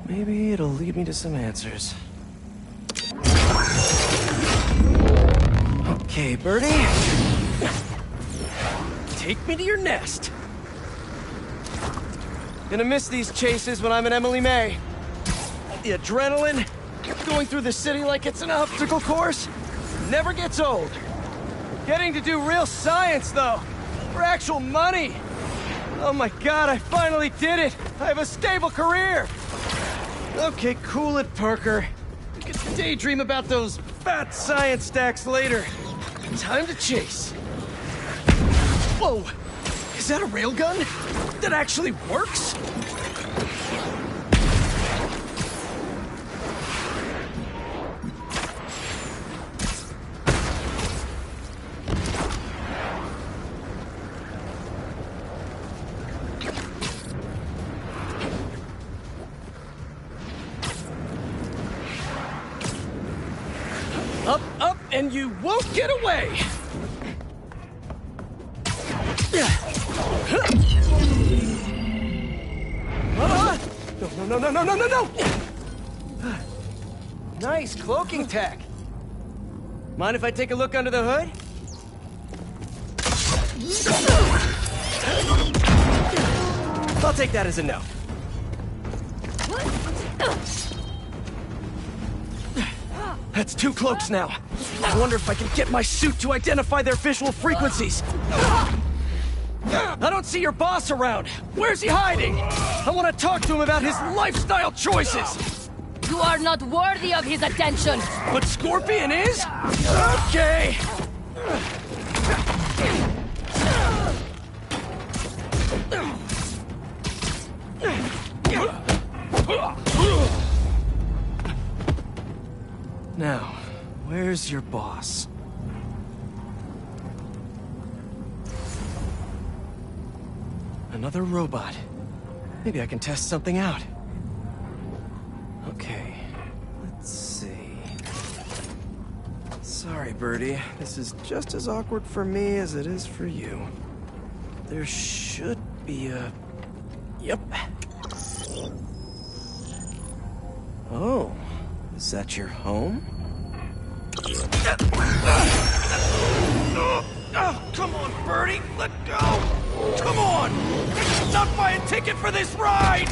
Maybe it'll lead me to some answers. Okay, Birdie. Take me to your nest. Gonna miss these chases when I'm in Emily May. The adrenaline, going through the city like it's an obstacle course, never gets old. Getting to do real science, though, for actual money. Oh my God, I finally did it. I have a stable career. Okay, cool it, Parker. We can daydream about those fat science stacks later. Time to chase. Whoa! Is that a railgun? That actually works? Up, up, and you won't get away! No! Nice cloaking tech. Mind if I take a look under the hood? I'll take that as a no. That's 2 cloaks now. I wonder if I can get my suit to identify their visual frequencies. I don't see your boss around. Where's he hiding? I want to talk to him about his lifestyle choices. You are not worthy of his attention. But Scorpion is? Okay. Now, where's your boss? Another robot. Maybe I can test something out. Okay, let's see. Sorry, Birdie. This is just as awkward for me as it is for you. There should be a... Yep. Oh, is that your home? Oh, come on, Birdie! Let go! Come on! Not buy a ticket for this ride!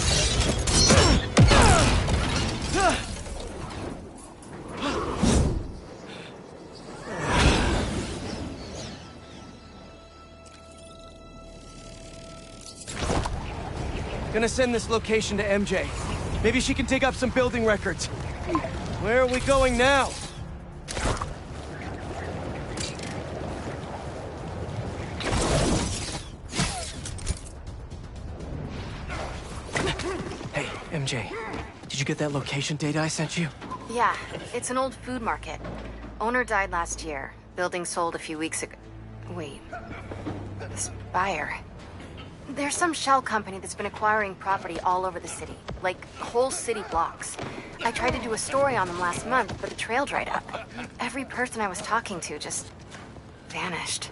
Gonna send this location to MJ. Maybe she can dig up some building records. Where are we going now? get that location data I sent you? Yeah, it's an old food market. Owner died last year. Building sold a few weeks ago. Wait. This buyer. There's some shell company that's been acquiring property all over the city. Like, whole city blocks. I tried to do a story on them last month, but the trail dried up. Every person I was talking to just vanished.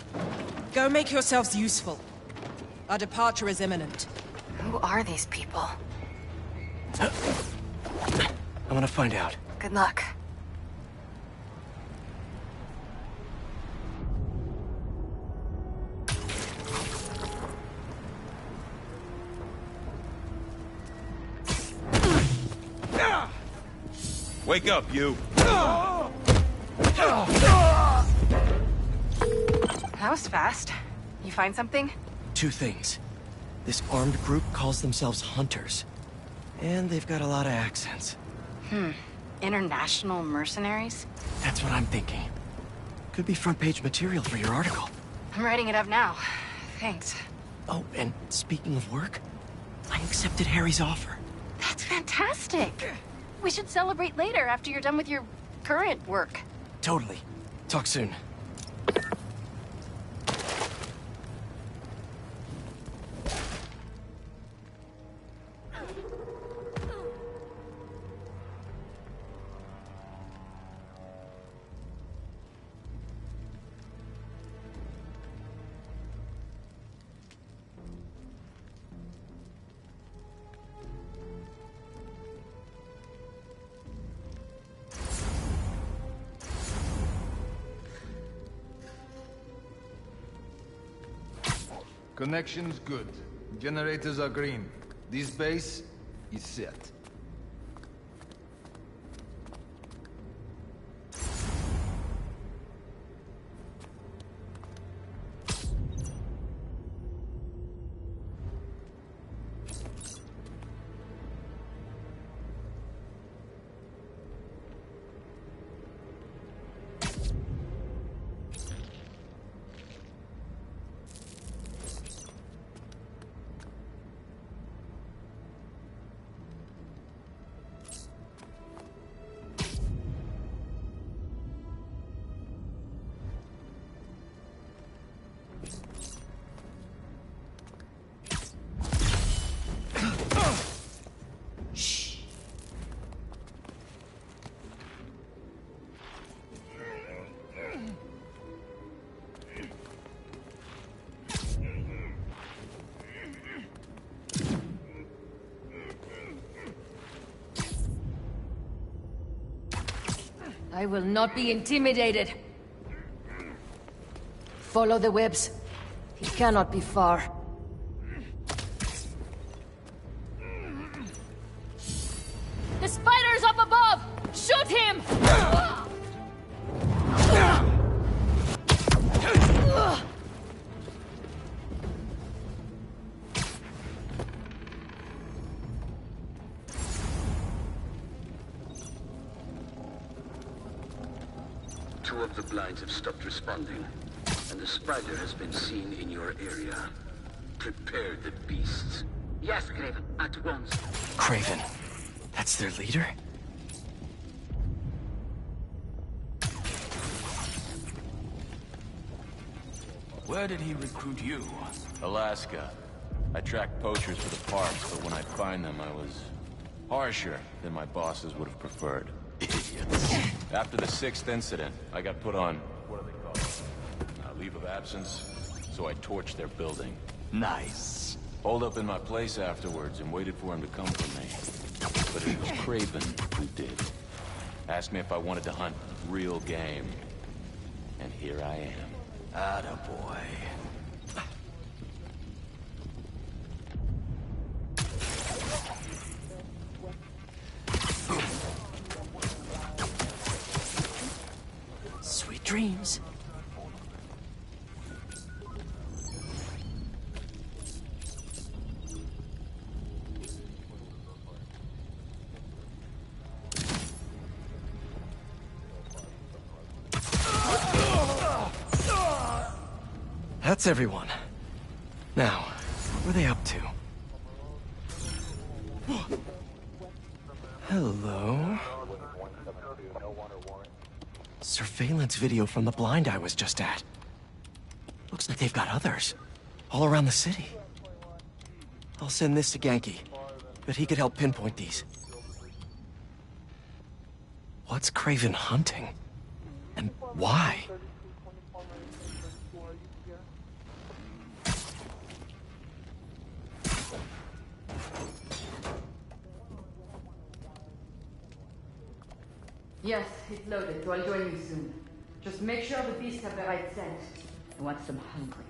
Go make yourselves useful. Our departure is imminent. Who are these people? I'm gonna find out. Good luck. Wake up, you! That was fast. You find something? 2 things. This armed group calls themselves Hunters. And they've got a lot of accents. International mercenaries? That's what I'm thinking. Could be front-page material for your article. I'm writing it up now. Thanks. Oh, and speaking of work, I accepted Harry's offer. That's fantastic! We should celebrate later after you're done with your current work. Totally. Talk soon. Connection's good. Generators are green. This base is set. I will not be intimidated. Follow the webs. He cannot be far. The spider's up above! Shoot him! Two of the blinds have stopped responding, and the spider has been seen in your area. Prepare the beasts. Yes, Craven, at once. Craven. That's their leader? Where did he recruit you? Alaska. I tracked poachers for the parks, but when I find them, I was harsher than my bosses would have preferred. Idiots. After the 6th incident, I got put on, what do they call it? Leave of absence, so I torched their building. Nice. Holed up in my place afterwards and waited for him to come for me. But it was Craven who did. Asked me if I wanted to hunt real game. And here I am. Attaboy. Sweet dreams. That's everyone. Now, what were they up to? Hello? Surveillance video from the blind I was just at. Looks like they've got others. All around the city. I'll send this to Ganke. Bet he could help pinpoint these. What's Kraven hunting? And why? Yes, it's loaded, so I'll join you soon. Just make sure the beasts have the right scent. I want them hungry.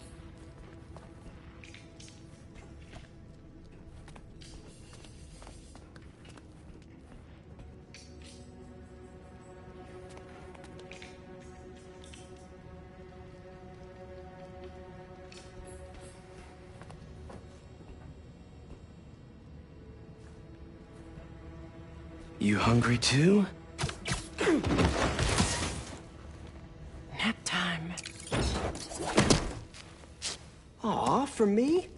You hungry too? Nap time. Aw, for me?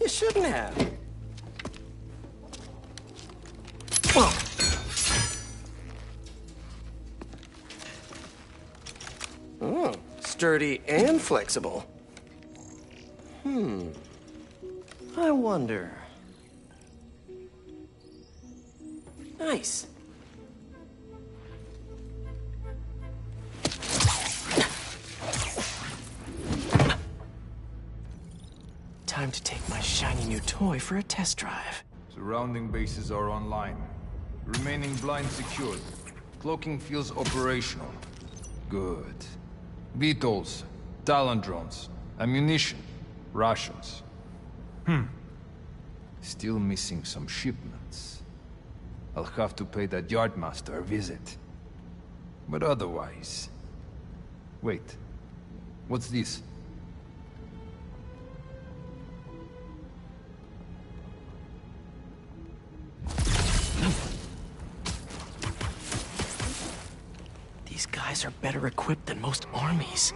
You shouldn't have. Oh, sturdy and flexible. I wonder. Nice. Time to take my shiny new toy for a test drive. Surrounding bases are online. Remaining blind secured. Cloaking feels operational. Good. Beetles, Talon drones, ammunition, rations. Still missing some shipments. I'll have to pay that Yardmaster a visit. But otherwise... Wait. What's this? These guys are better equipped than most armies.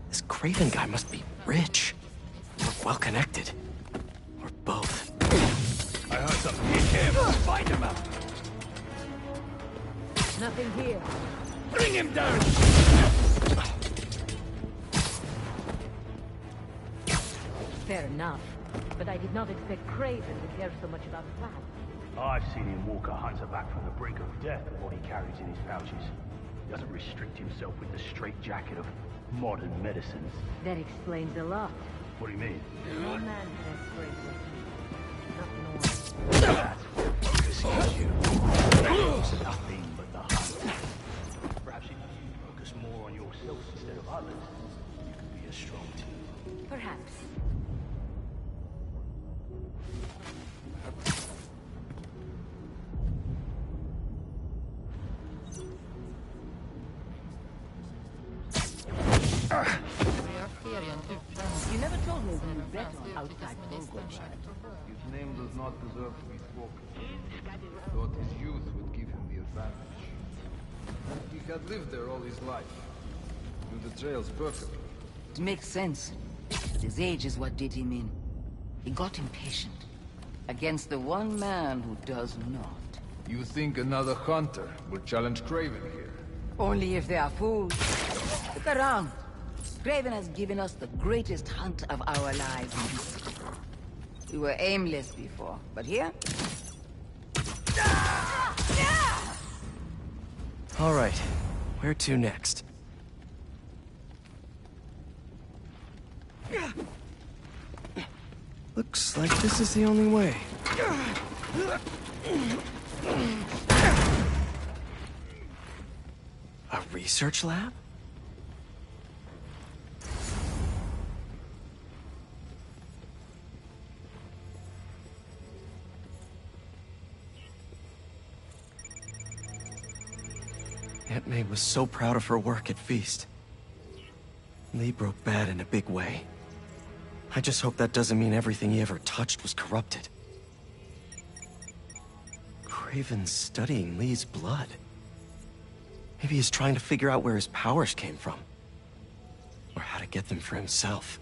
This Kraven guy must be rich. Or well-connected. Or both. I heard something. Be careful. Find him out. Nothing here. Bring him down. Fair enough. But I did not expect Kraven to care so much about that. I've seen him walk a hunter back from the brink of death with what he carries in his pouches. He doesn't restrict himself with the straitjacket of modern medicines. That explains a lot. What do you mean? No man has great weapons. Not more. That's what focuses you. It's nothing but the hunt. Perhaps if you focus more on yourself instead of others, you could be as strong too. Perhaps. You never told me when you bet on outside programs. His name does not deserve to be spoken. Thought his youth would give him the advantage. He had lived there all his life. Knew the trails perfectly. It makes sense. But his age is what did him in. He got impatient. Against the one man who does not. You think another hunter will challenge Kraven here? Only if they are fools. Look around. Kraven has given us the greatest hunt of our lives in this city. We were aimless before, but here? All right, where to next? Looks like this is the only way. A research lab? Aunt May was so proud of her work at Feast. Lee broke bad in a big way. I just hope that doesn't mean everything he ever touched was corrupted. Kraven's studying Lee's blood. Maybe he's trying to figure out where his powers came from. Or how to get them for himself.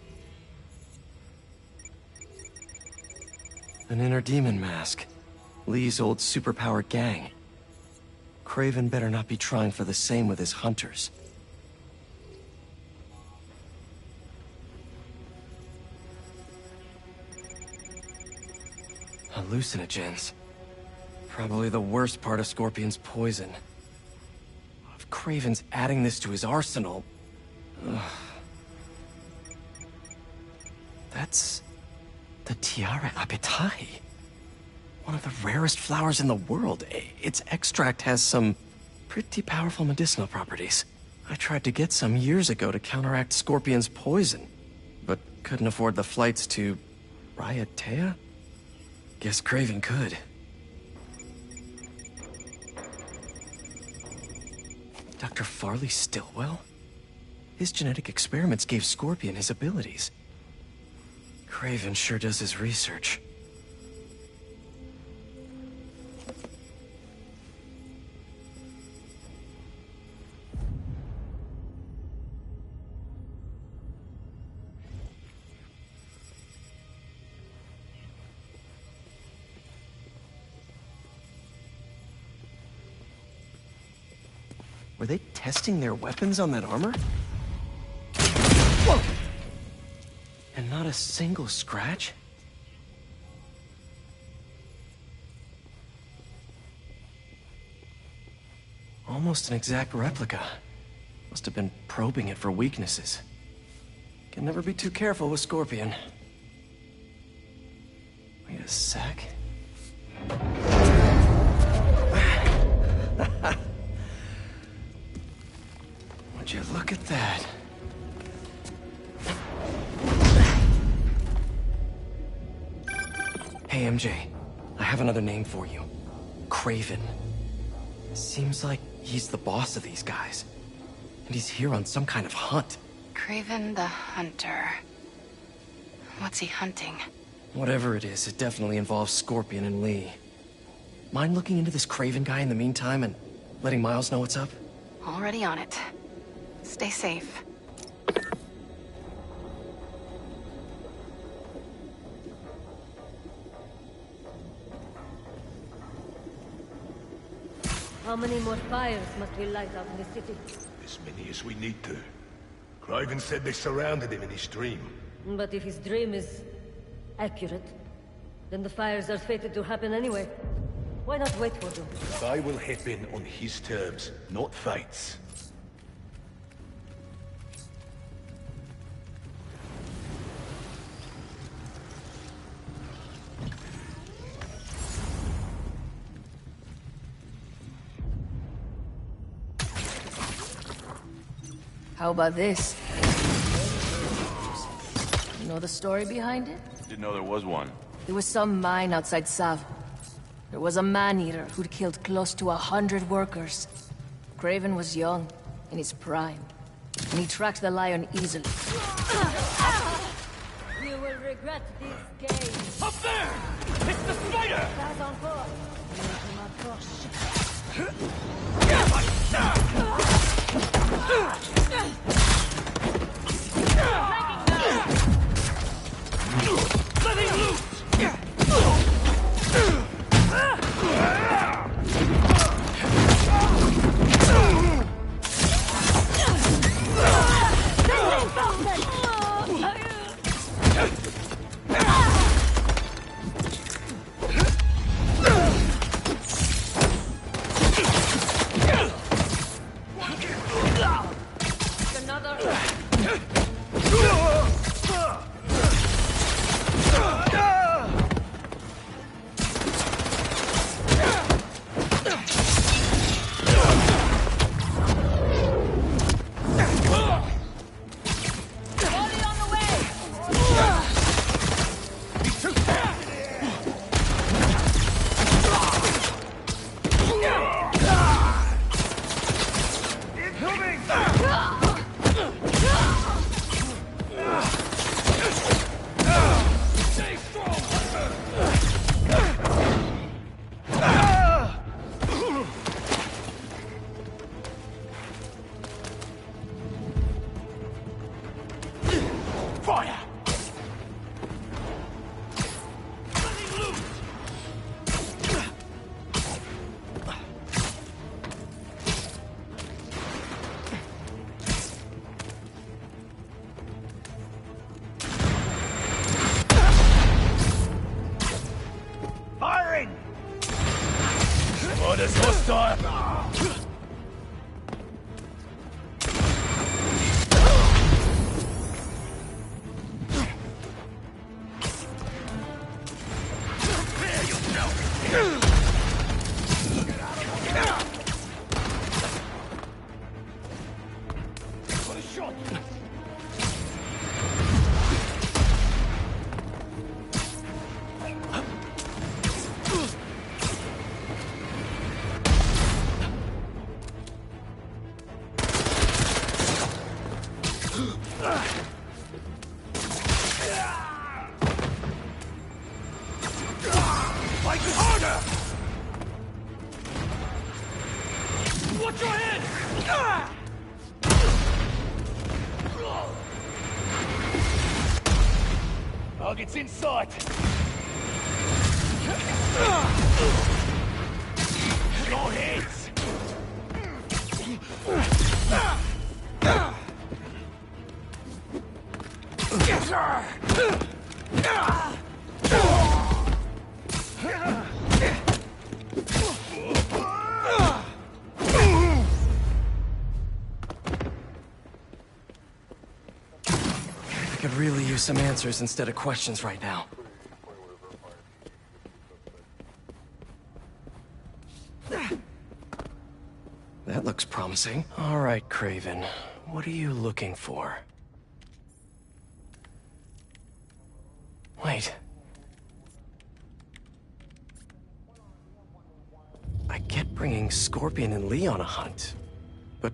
An inner demon mask. Lee's old superpowered gang. Kraven better not be trying for the same with his hunters. Hallucinogens. Probably the worst part of Scorpion's poison. If Kraven's adding this to his arsenal... Ugh. That's... the Tiara Apitai. One of the rarest flowers in the world. Its extract has some pretty powerful medicinal properties. I tried to get some years ago to counteract Scorpion's poison, but couldn't afford the flights to... Raiatea? Guess Kraven could. Dr. Farley Stillwell? His genetic experiments gave Scorpion his abilities. Kraven sure does his research. Were they testing their weapons on that armor? Whoa! And not a single scratch? Almost an exact replica. Must have been probing it for weaknesses. Can never be too careful with Scorpion. Wait a sec. Would you look at that? Hey, MJ. I have another name for you. Kraven. Seems like he's the boss of these guys. And he's here on some kind of hunt. Kraven the Hunter. What's he hunting? Whatever it is, it definitely involves Scorpion and Lee. Mind looking into this Kraven guy in the meantime and letting Miles know what's up? Already on it. Stay safe. How many more fires must we light out in the city? As many as we need to. Kraven said they surrounded him in his dream. But if his dream is accurate, then the fires are fated to happen anyway. Why not wait for them? I will happen on his terms, not fate's. How about this? You know the story behind it? Didn't know there was one. There was some mine outside Sav. There was a man-eater who'd killed close to 100 workers. Kraven was young, in his prime, and he tracked the lion easily. You will regret this game. Up there! It's the spider! Guys on board. Let him loose! Fight harder! Watch your head! Target's in sight! Your heads! I could really use some answers instead of questions right now. That looks promising. All right, Kraven. What are you looking for? Wait. I get bringing Scorpion and Lee on a hunt, but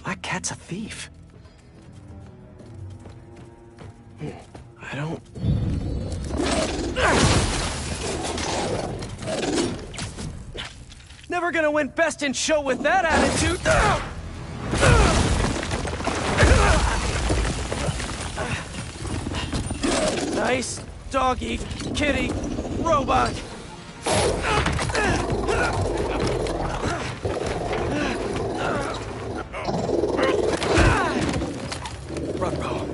Black Cat's a thief. I don't... Never gonna win Best in Show with that attitude! Nice doggy, kitty, robot! Run, bro.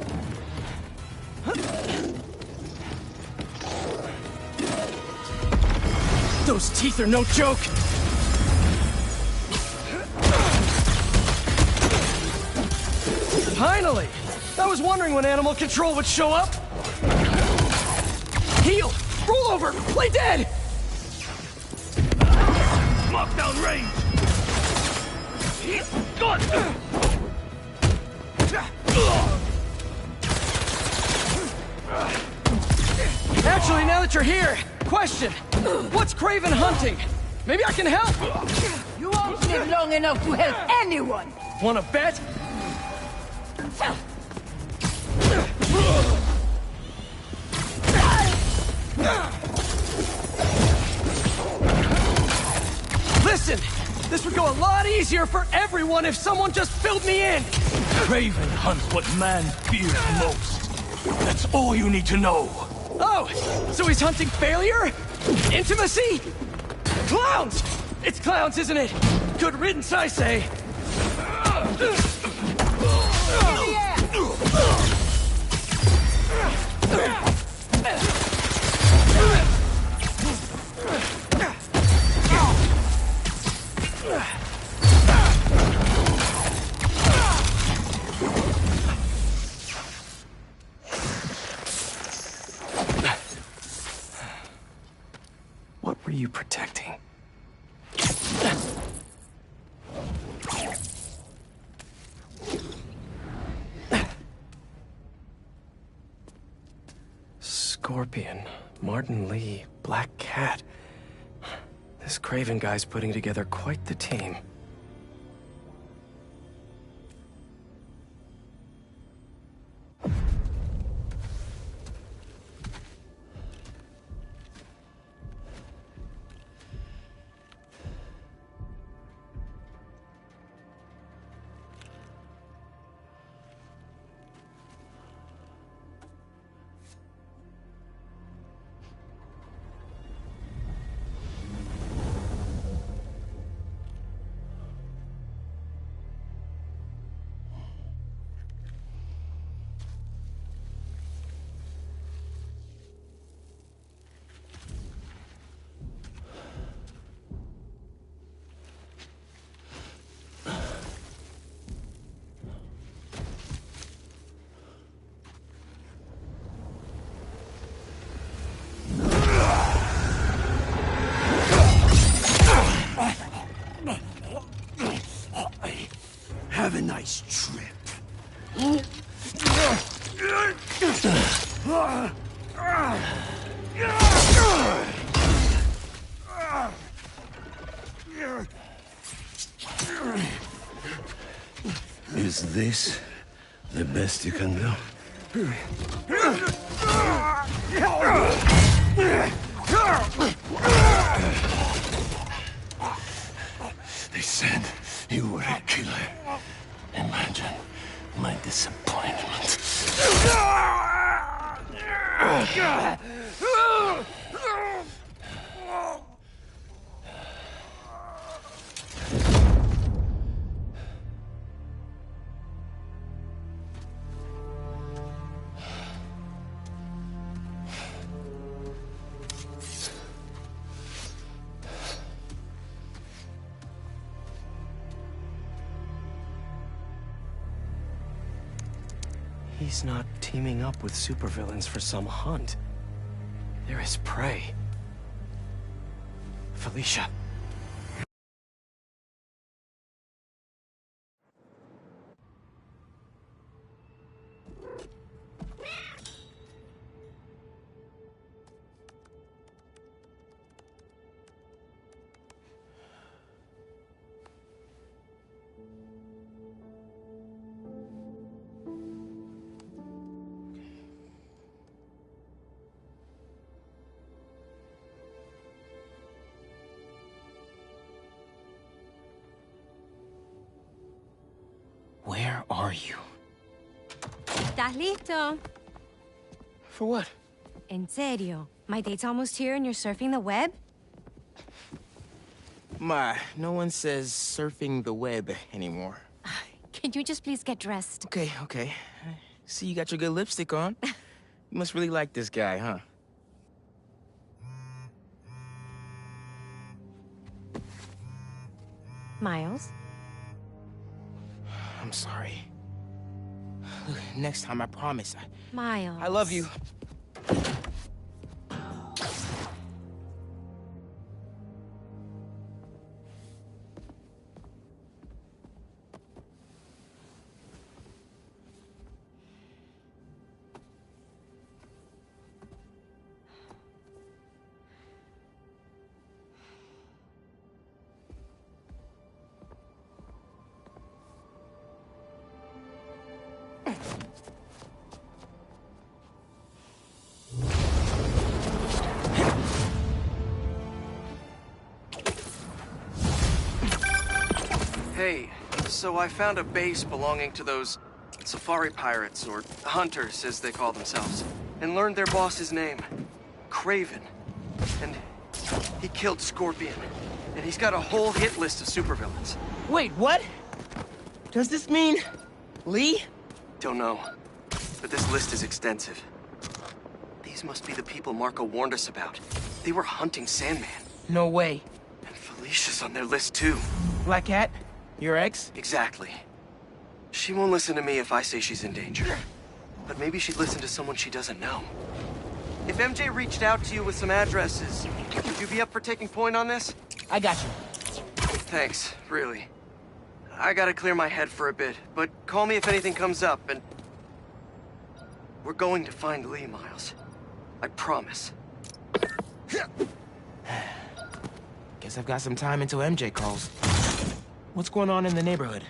Those teeth are no joke! Finally! I was wondering when Animal Control would show up! Heal! Roll over! Play dead! Mark down range! He's gone! Actually, now that you're here, question! What's Kraven hunting? Maybe I can help! You won't live long enough to help anyone! Wanna bet? Listen! This would go a lot easier for everyone if someone just filled me in! Kraven hunts what man fears most. That's all you need to know. Oh! So he's hunting failure? Intimacy? Clowns! It's clowns, isn't it? Good riddance, I say. What were you protecting? Scorpion, Martin Lee, Black Cat. This Kraven guy's putting together quite the team. Have a nice trip. Is this The best you can do? They said you were a killer. Imagine my disappointment. He's not teaming up with supervillains for some hunt. They're his prey. Felicia. Where are you? ¿Estás listo? For what? En serio. My date's almost here and you're surfing the web? Ma, no one says surfing the web anymore. Can you just please get dressed? Okay, okay. See, you got your good lipstick on. You must really like this guy, huh? Miles? I'm sorry. Look, next time, I promise. Miles. I love you. Hey, so I found a base belonging to those safari pirates, or hunters, as they call themselves, and learned their boss's name, Kraven. And he killed Scorpion, and he's got a whole hit list of supervillains. Wait, what? Does this mean Lee? Don't know, but this list is extensive. These must be the people Marco warned us about. They were hunting Sandman. No way. And Felicia's on their list too. Black Cat? Your ex? Exactly. She won't listen to me if I say she's in danger. But maybe she'd listen to someone she doesn't know. If MJ reached out to you with some addresses, would you be up for taking point on this? I got you. Thanks, really. I gotta clear my head for a bit, but call me if anything comes up, and... we're going to find Lee, Miles. I promise. Guess I've got some time until MJ calls. What's going on in the neighborhood?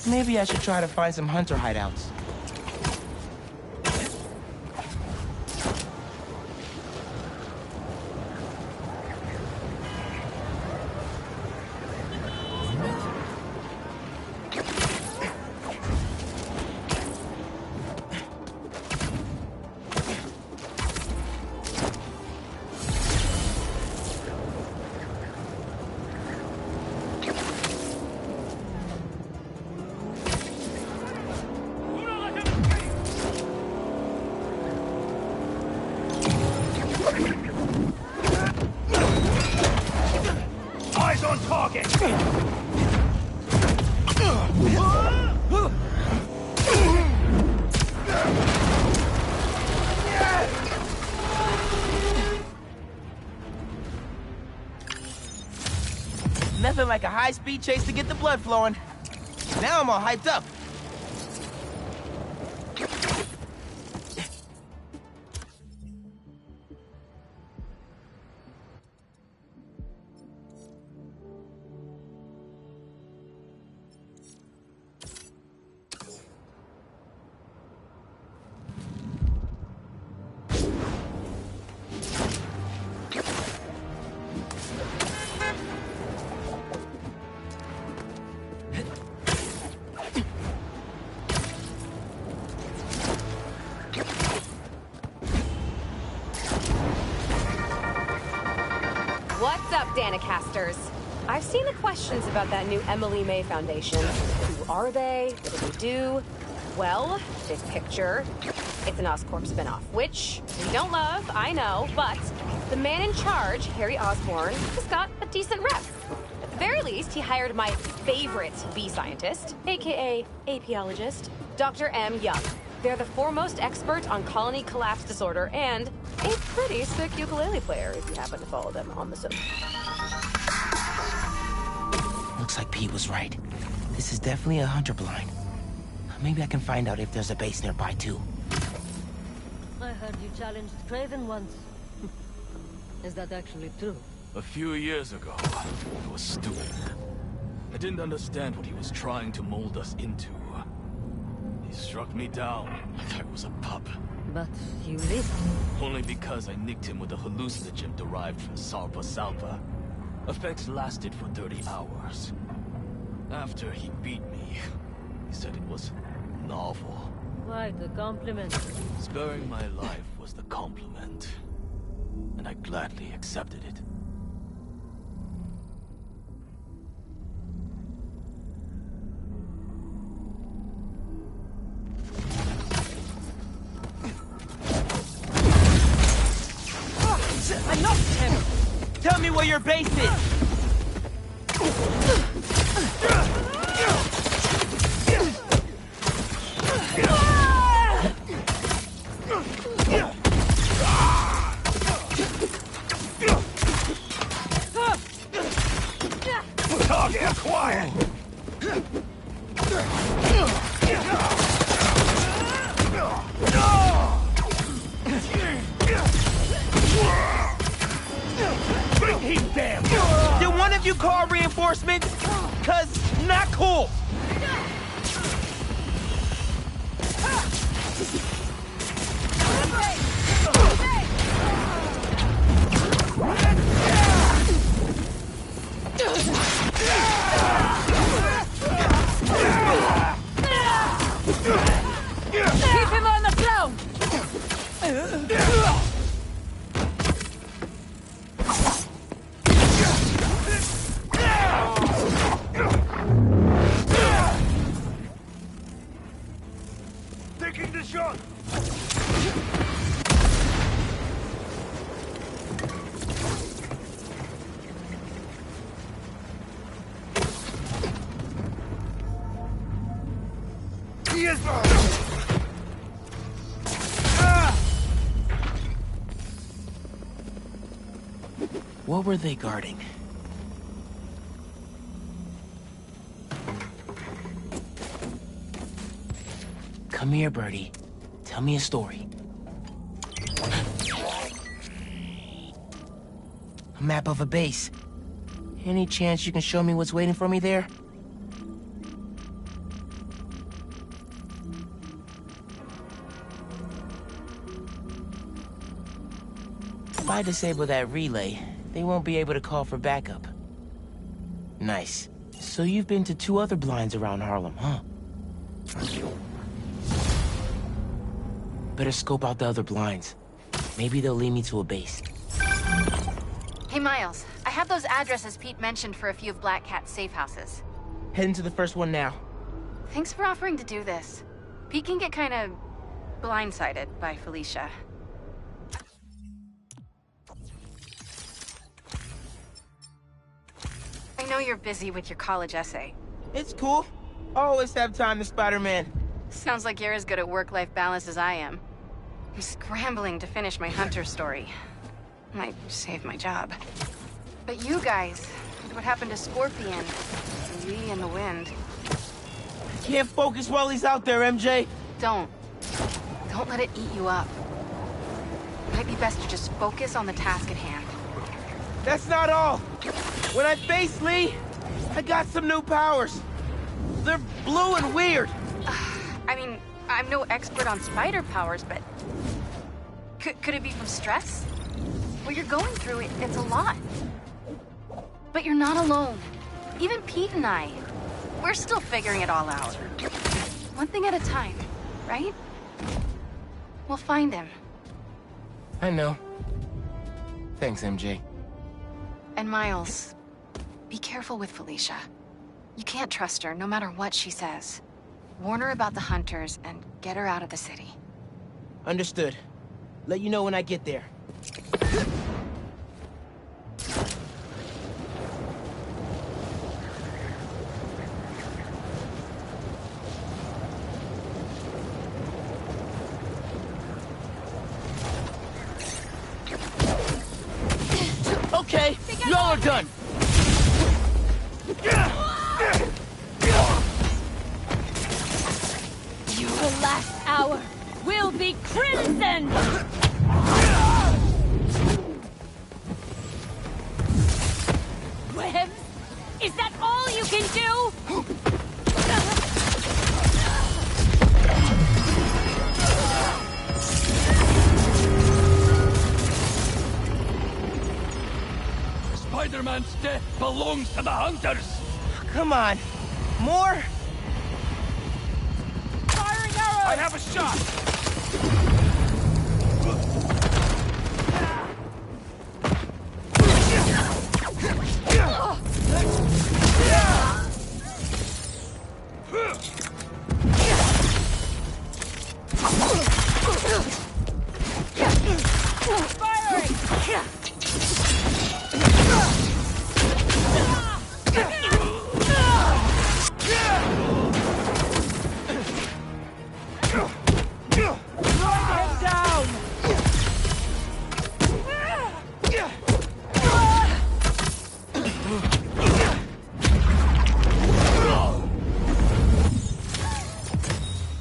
Maybe I should try to find some hunter hideouts. Eyes on target! Nothing like a high-speed chase to get the blood flowing. Now I'm all hyped up. Anacasters. I've seen the questions about that new Emily May Foundation. Who are they? What do they do? Well, this picture, it's an Oscorp spinoff, which we don't love, I know, but the man in charge, Harry Osborn, has got a decent rep. At the very least, he hired my favorite bee scientist, aka apiologist, Dr. M. Young. They're the foremost expert on colony collapse disorder and a pretty sick ukulele player if you happen to follow them on the social. Looks like Pete was right. This is definitely a hunter blind. Maybe I can find out if there's a base nearby, too. I heard you challenged Craven once. Is that actually true? A few years ago, I was stupid. I didn't understand what he was trying to mold us into. He struck me down like I was a pup. But you lived. Only because I nicked him with a hallucinogen derived from Salpa Salpa. Effects lasted for 30 hours. After he beat me, he said it was novel. Quite a compliment. Sparing my life was the compliment. And I gladly accepted it. I knocked him! Tell me where your base is! Target acquired! Bring him down! Did one of you call reinforcements? Cause not cool! Keep him on the ground! Taking the shot! Yes! What were they guarding? Come here, Birdie. Tell me a story. A map of a base. Any chance you can show me what's waiting for me there? If I disable that relay, they won't be able to call for backup. Nice. So you've been to 2 other blinds around Harlem, huh? Better scope out the other blinds. Maybe they'll lead me to a base. Hey, Miles. I have those addresses Pete mentioned for a few of Black Cat's safe houses. Heading to the first one now. Thanks for offering to do this. Pete can get kind of blindsided by Felicia. I know you're busy with your college essay. It's cool. Always have time to Spider-Man. Sounds like you're as good at work-life balance as I am. I'm scrambling to finish my Hunter story. Might save my job. But you guys, what happened to Scorpion? Lee and the Wind. Can't focus while he's out there, MJ. Don't let it eat you up. Might be best to just focus on the task at hand. That's not all. When I faced Lee, I got some new powers. They're blue and weird. I mean, I'm no expert on spider powers, but... Could it be from stress? What you're going through, it's a lot. But you're not alone. Even Pete and I, we're still figuring it all out. One thing at a time, right? We'll find him. I know. Thanks, MJ. And Miles, be careful with Felicia. You can't trust her, no matter what she says. Warn her about the hunters and get her out of the city. Understood. Let you know when I get there. Okay, y'all are done. Your last hour will be crimson! Webs? Is that all you can do? Spider-Man's death belongs to the hunters! Come on. More? Firing arrows! I have a shot!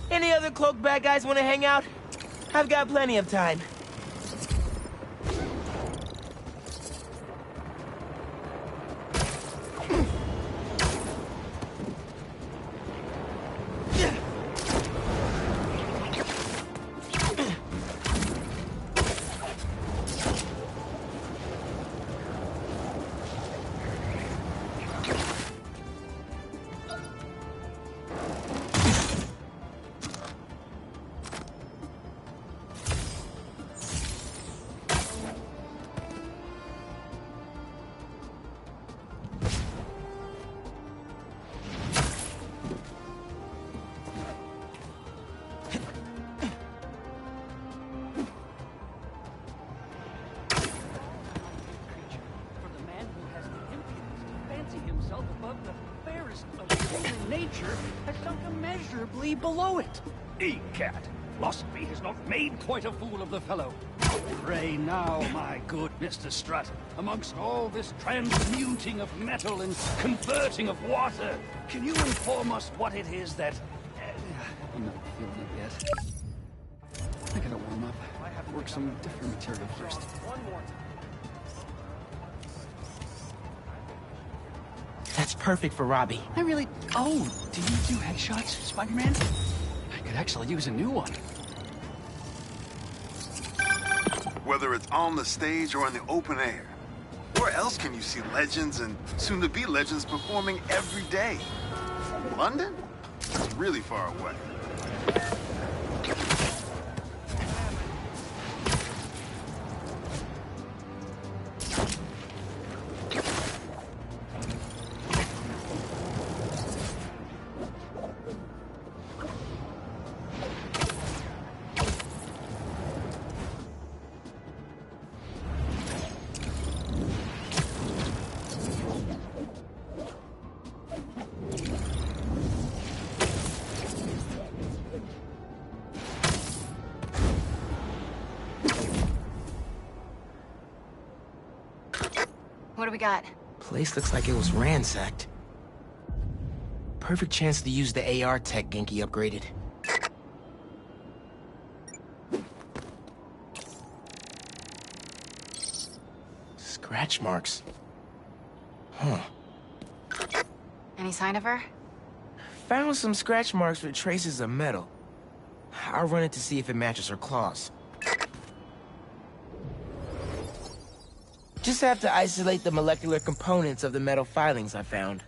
Any other cloak bad guys want to hang out? I've got plenty of time. Nature has sunk immeasurably below it. Egad, philosophy has not made quite a fool of the fellow. Pray now, my good Mr. Strutt, amongst all this transmuting of metal and converting of water, can you inform us what it is that... I'm not feeling it yet. I gotta warm up. I have to work some different material first. That's perfect for Robbie. I really... Oh, do you do headshots, Spider-Man? I could actually use a new one. Whether it's on the stage or in the open air, where else can you see legends and soon-to-be legends performing every day? London? It's really far away. What do we got? Place looks like it was ransacked. Perfect chance to use the AR tech Genki upgraded. Scratch marks. Huh. Any sign of her? Found some scratch marks with traces of metal. I'll run it to see if it matches her claws. Just have to isolate the molecular components of the metal filings I found.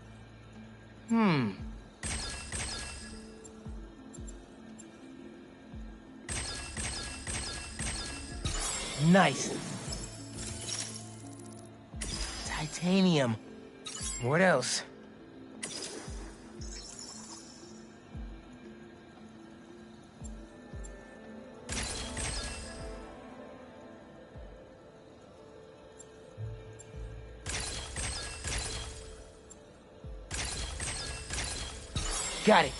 Nice. Titanium. What else? Got it.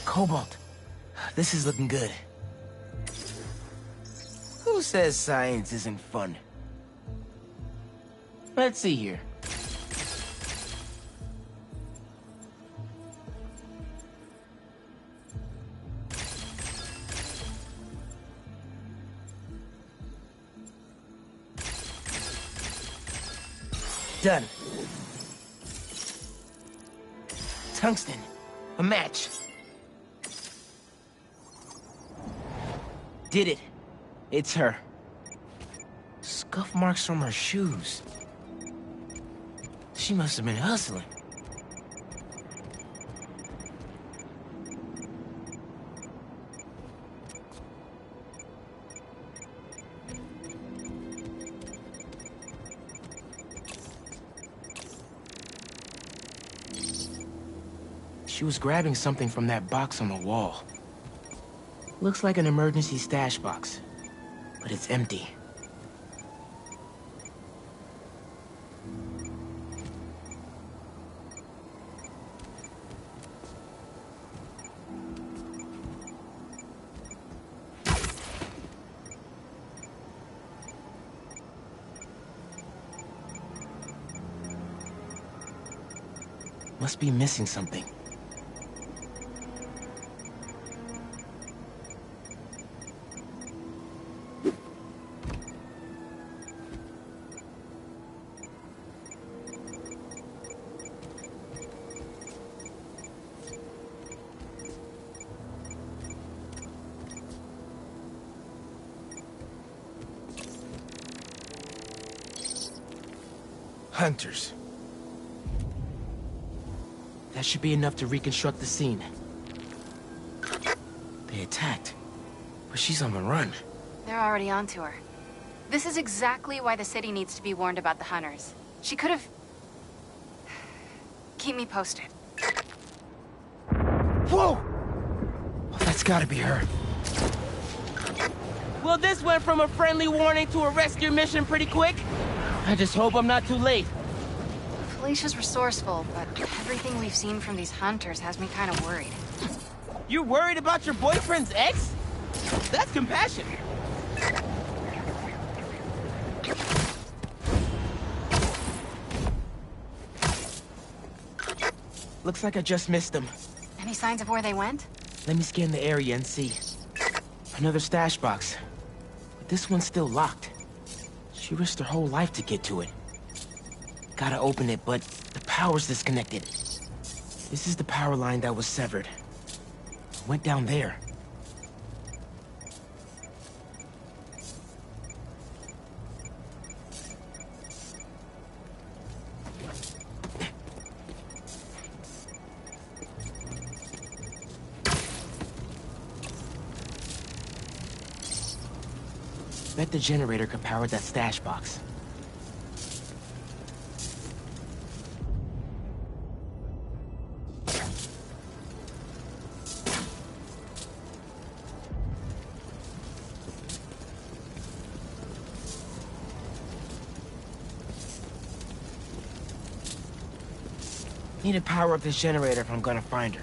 Cobalt. This is looking good. Who says science isn't fun? Let's see here. Done. Tungsten. A match. Did it. It's her. Scuff marks from her shoes. She must have been hustling. She was grabbing something from that box on the wall. Looks like an emergency stash box, but it's empty. Must be missing something. Hunters. That should be enough to reconstruct the scene. They attacked, but she's on the run. They're already onto her. This is exactly why the city needs to be warned about the hunters. She could have... Keep me posted. Whoa! Oh, that's gotta be her. Well, this went from a friendly warning to a rescue mission pretty quick. I just hope I'm not too late. Felicia's resourceful, but everything we've seen from these hunters has me kind of worried. You're worried about your boyfriend's ex? That's compassion. Looks like I just missed them. Any signs of where they went? Let me scan the area and see. Another stash box. But this one's still locked. She risked her whole life to get to it. Gotta open it, but the power's disconnected. This is the power line that was severed. Went down there. Bet the generator could power that stash box. Need to power up this generator if I'm gonna find her.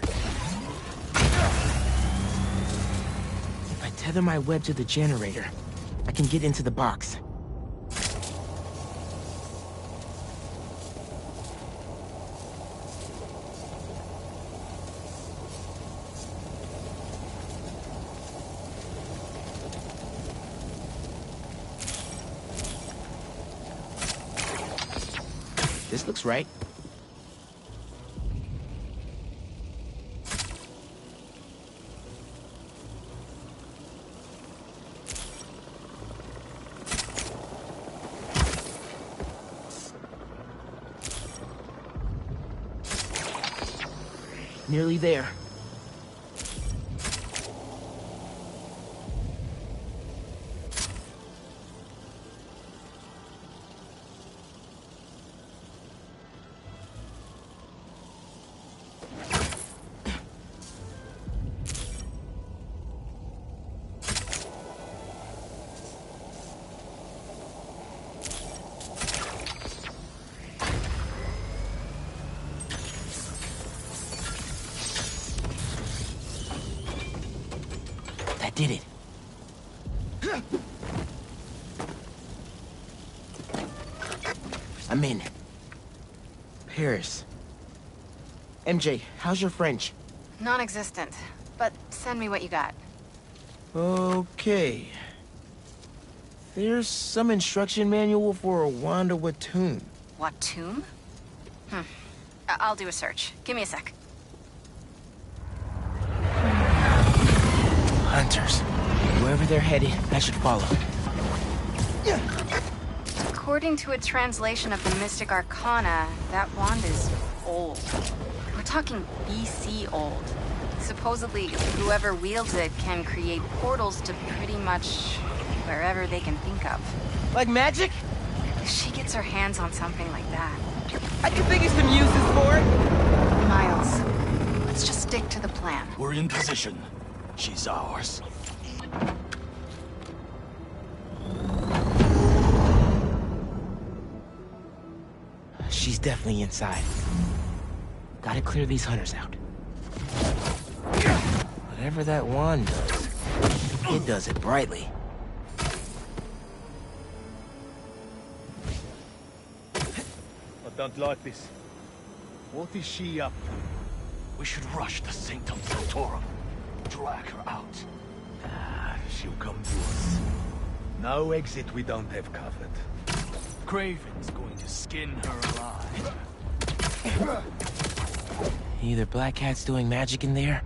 If I tether my web to the generator, I can get into the box. This looks right. Nearly there. did it. I'm in. Paris. MJ, how's your French? Non-existent, but send me what you got. Okay. There's some instruction manual for a Wanda Watoon. Watoon? I'll do a search. Give me a sec. Hunters. Wherever they're headed, I should follow. According to a translation of the Mystic Arcana, that wand is old. We're talking BC old. Supposedly, whoever wields it can create portals to pretty much wherever they can think of. Like magic? If she gets her hands on something like that... I can think of some uses for it. Miles, let's just stick to the plan. We're in position. She's ours. She's definitely inside. Gotta clear these hunters out. Whatever that wand does, it does it brightly. I don't like this. What is she up to? We should rush the Sanctum Sanctorum. Drag her out. She'll come to us. No exit we don't have covered. Kraven's going to skin her alive. Either Black Cat's doing magic in there,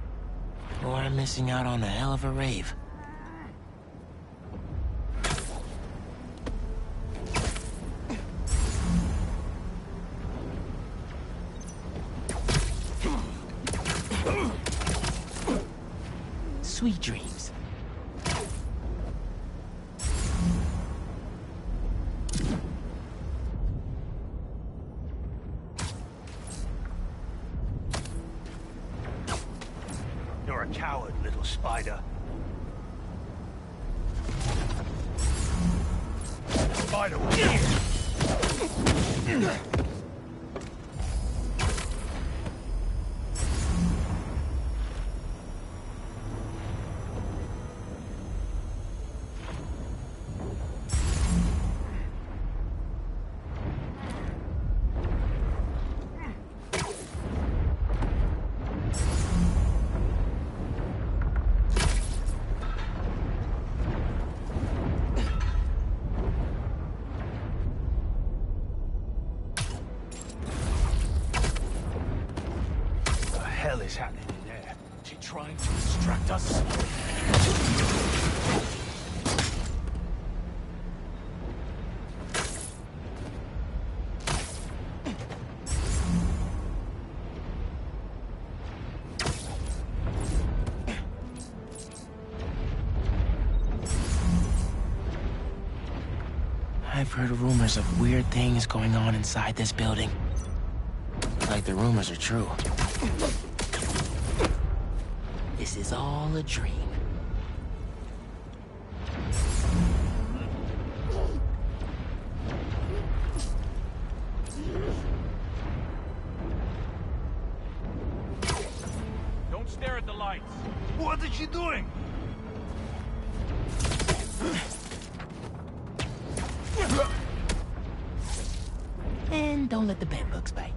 or I'm missing out on a hell of a rave. Sweet dreams. You're a coward, little spider. Spider was here. What is happening in there? She trying to distract us? I've heard rumors of weird things going on inside this building. Like the rumors are true. This is all a dream. Don't stare at the lights. What is she doing? And don't let the bedbugs bite.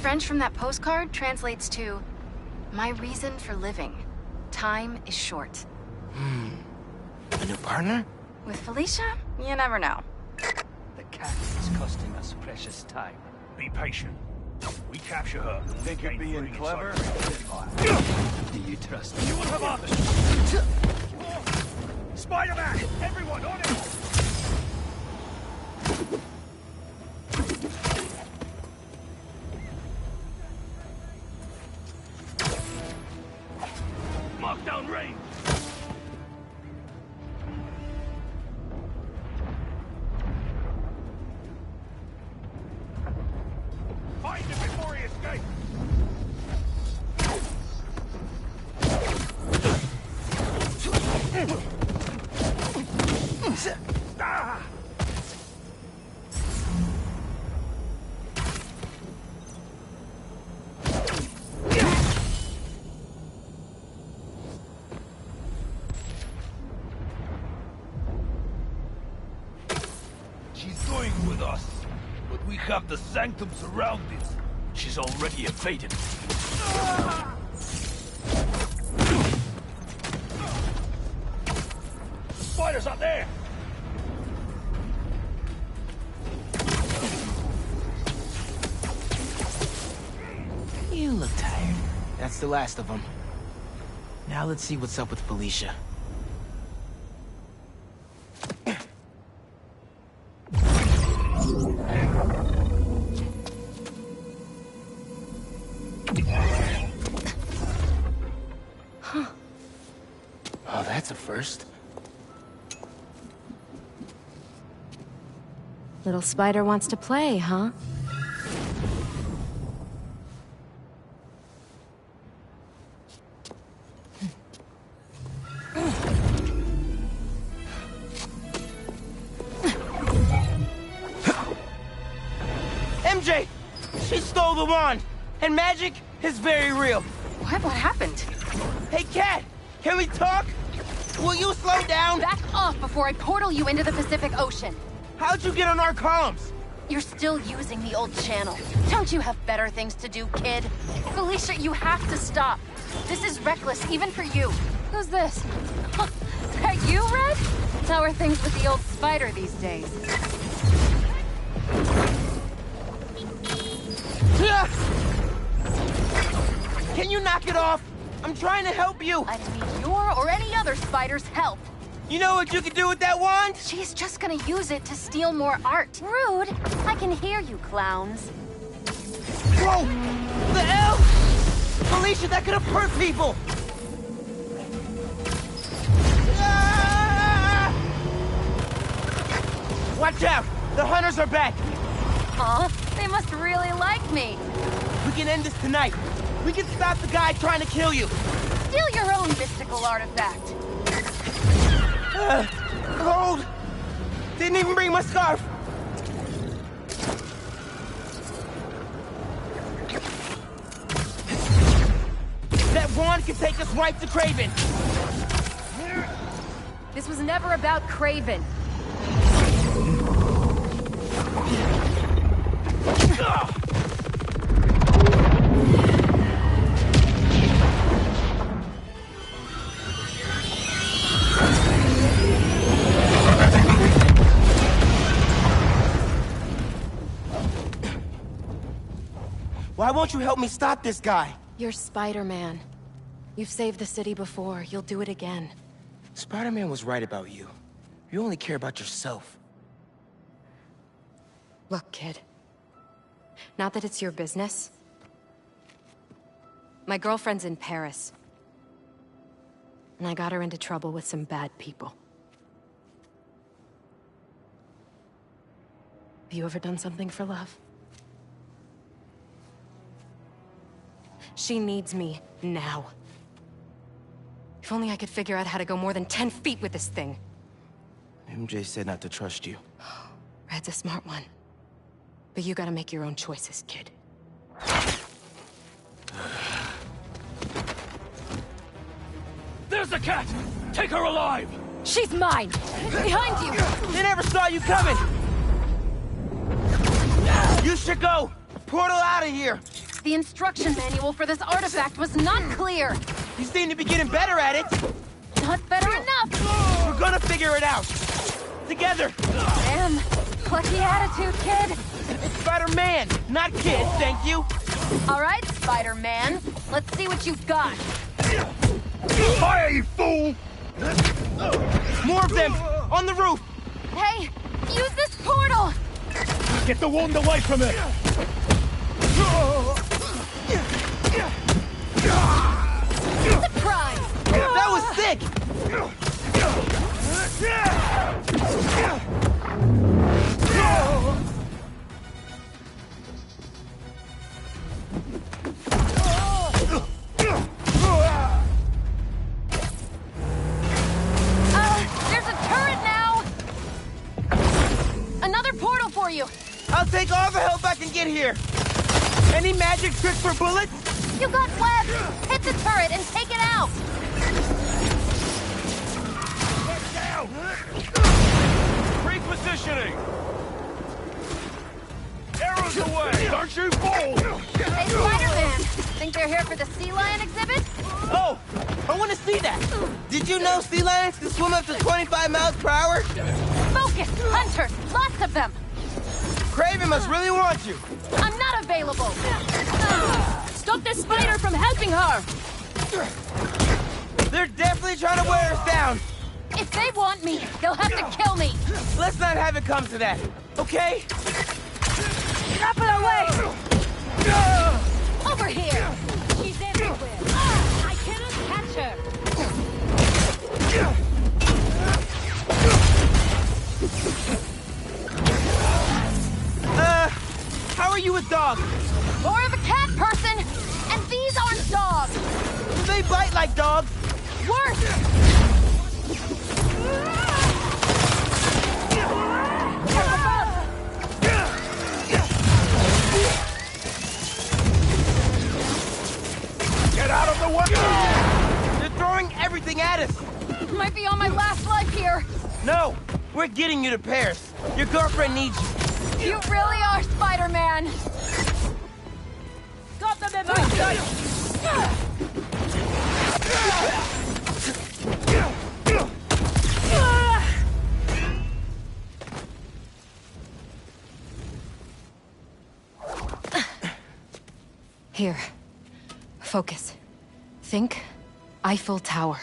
French from that postcard translates to, "My reason for living. Time is short." A new partner? With Felicia? You never know. The cat is costing us precious time. Be patient. We capture her. Think you're being clever? Do you trust me? You will have others. Spider-Man! Everyone on it! Mark down range. She's going with us, but we have the Sanctum surrounded. She's already evaded. Spiders up there! You look tired. That's the last of them. Now let's see what's up with Felicia. Oh, that's a first. Little spider wants to play, huh? MJ! She stole the wand! And magic is very real. What happened? Hey, Cat! Can we talk? Will you slow down? Back off before I portal you into the Pacific Ocean. How'd you get on our comms? You're still using the old channel. Don't you have better things to do, kid? Felicia, you have to stop. This is reckless, even for you. Who's this? Is that you, Red? How are things with the old spider these days? Can you knock it off? I'm trying to help you. I don't need your or any other spider's help. You know what you can do with that wand? She's just gonna use it to steal more art. Rude. I can hear you, clowns. Whoa! The hell? Felicia, that could have hurt people! Ah! Watch out! The hunters are back! Huh? They must really like me. We can end this tonight. We can stop the guy trying to kill you. Steal your own mystical artifact. Cold. Didn't even bring my scarf. That wand can take us right to Kraven. This was never about Kraven. Why won't you help me stop this guy? You're Spider-Man. You've saved the city before. You'll do it again. Spider-Man was right about you. You only care about yourself. Look, kid. Not that it's your business. My girlfriend's in Paris. And I got her into trouble with some bad people. Have you ever done something for love? She needs me now. If only I could figure out how to go more than 10 feet with this thing. MJ said not to trust you. Red's a smart one. But you gotta make your own choices, kid. There's the cat! Take her alive! She's mine! Behind you! They never saw you coming! You should go! Portal out of here! The instruction manual for this artifact was not clear! You seem to be getting better at it! Not better enough! We're gonna figure it out! Together! Damn! Plucky attitude, kid! It's Spider-Man, not kid, thank you! Alright, Spider-Man. Let's see what you've got. Fire, you fool! More of them! On the roof! Hey! Use this portal! Get the wand away from her! Surprise! That was sick! can get here. Any magic tricks for bullets? You got webs! Hit the turret and take it out! Get down! Repositioning! Arrows away! Aren't you bold? Hey, Spider-Man! Think they're here for the sea lion exhibit? Oh, I want to see that. Did you know sea lions can swim up to 25 miles per hour? Focus! Hunters! Lots of them! Kraven must really want you. I'm not available! Stop the spider from helping her! They're definitely trying to wear us down. If they want me, they'll have to kill me! Let's not have it come to that, okay? Grapple away! Over here! She's everywhere. I cannot catch her. How are you with dogs? More of a cat person, and these aren't dogs! Do they bite like dogs? Worse! Get out of the way! They're throwing everything at us. Might be on my last life here. No, we're getting you to Paris. Your girlfriend needs you. You really are Spider-Man. Got them in my sight! Here. Focus. Think Eiffel Tower.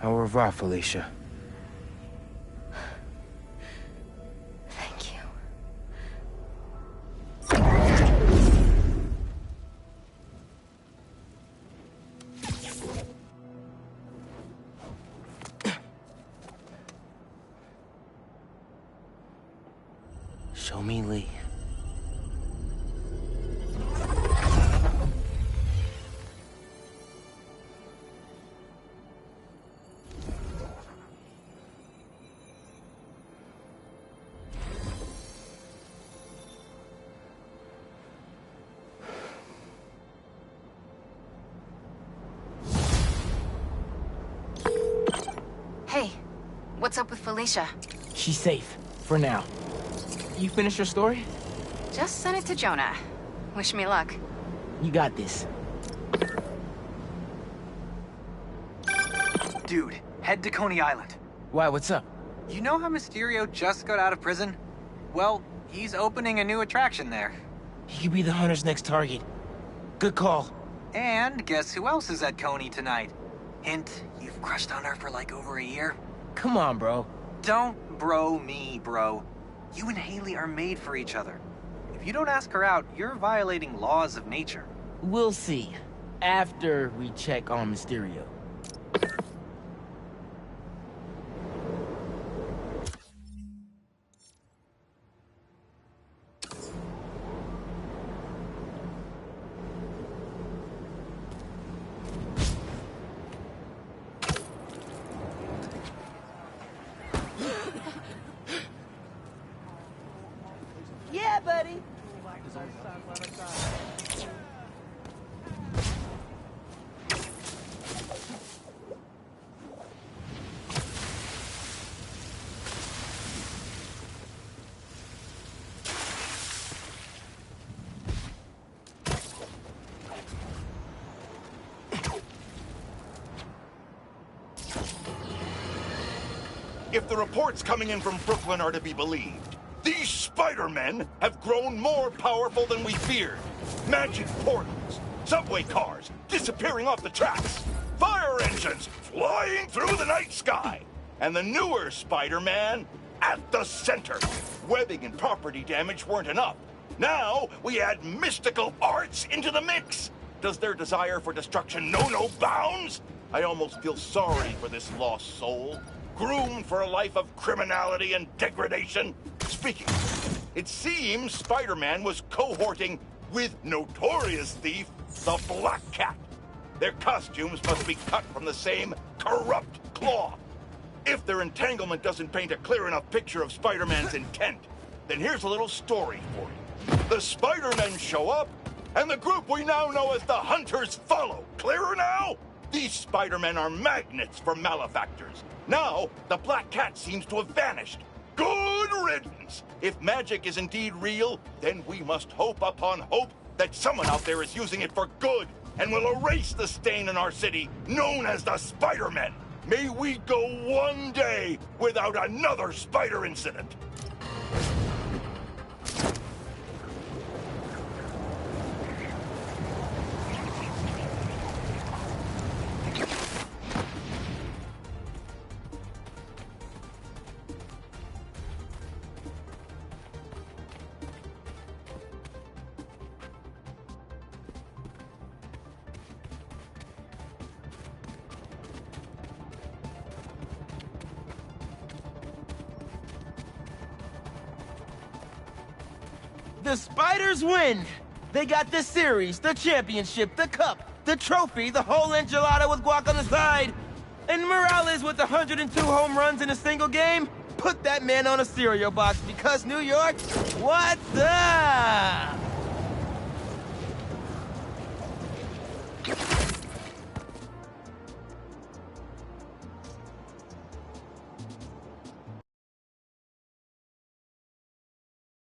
Au revoir, Felicia. Thank you. Show me Lee. Hey, what's up with Felicia? She's safe, for now. You finished your story? Just sent it to Jonah. Wish me luck. You got this. Dude, head to Coney Island. Why, what's up? You know how Mysterio just got out of prison? Well, he's opening a new attraction there. He could be the Hunter's next target. Good call. And guess who else is at Coney tonight? Hint, you've crushed on her for like over a year. Come on, bro. Don't bro me, bro. You and Hailey are made for each other. If you don't ask her out, you're violating laws of nature. We'll see. After we check on Mysterio. Yeah, buddy. If the reports coming in from Brooklyn are to be believed, these Spider-Men have grown more powerful than we feared. Magic portals, subway cars disappearing off the tracks, fire engines flying through the night sky, and the newer Spider-Man at the center. Webbing and property damage weren't enough. Now we add mystical arts into the mix. Does their desire for destruction know no bounds? I almost feel sorry for this lost soul. groomed for a life of criminality and degradation. Speaking of, it seems Spider-Man was cohorting with notorious thief, the Black Cat. Their costumes must be cut from the same corrupt cloth. If their entanglement doesn't paint a clear enough picture of Spider-Man's intent, then here's a little story for you. The Spider-Men show up, and the group we now know as the Hunters follow. Clearer now? These Spider-Men are magnets for malefactors. Now, the Black Cat seems to have vanished. Good riddance! If magic is indeed real, then we must hope upon hope that someone out there is using it for good and will erase the stain in our city known as the Spider-Men. May we go one day without another spider incident. The Spiders win! They got the series, the championship, the cup, the trophy, the whole enchilada with guac on the side! And Morales with 102 home runs in a single game? Put that man on a cereal box because New York, what's up?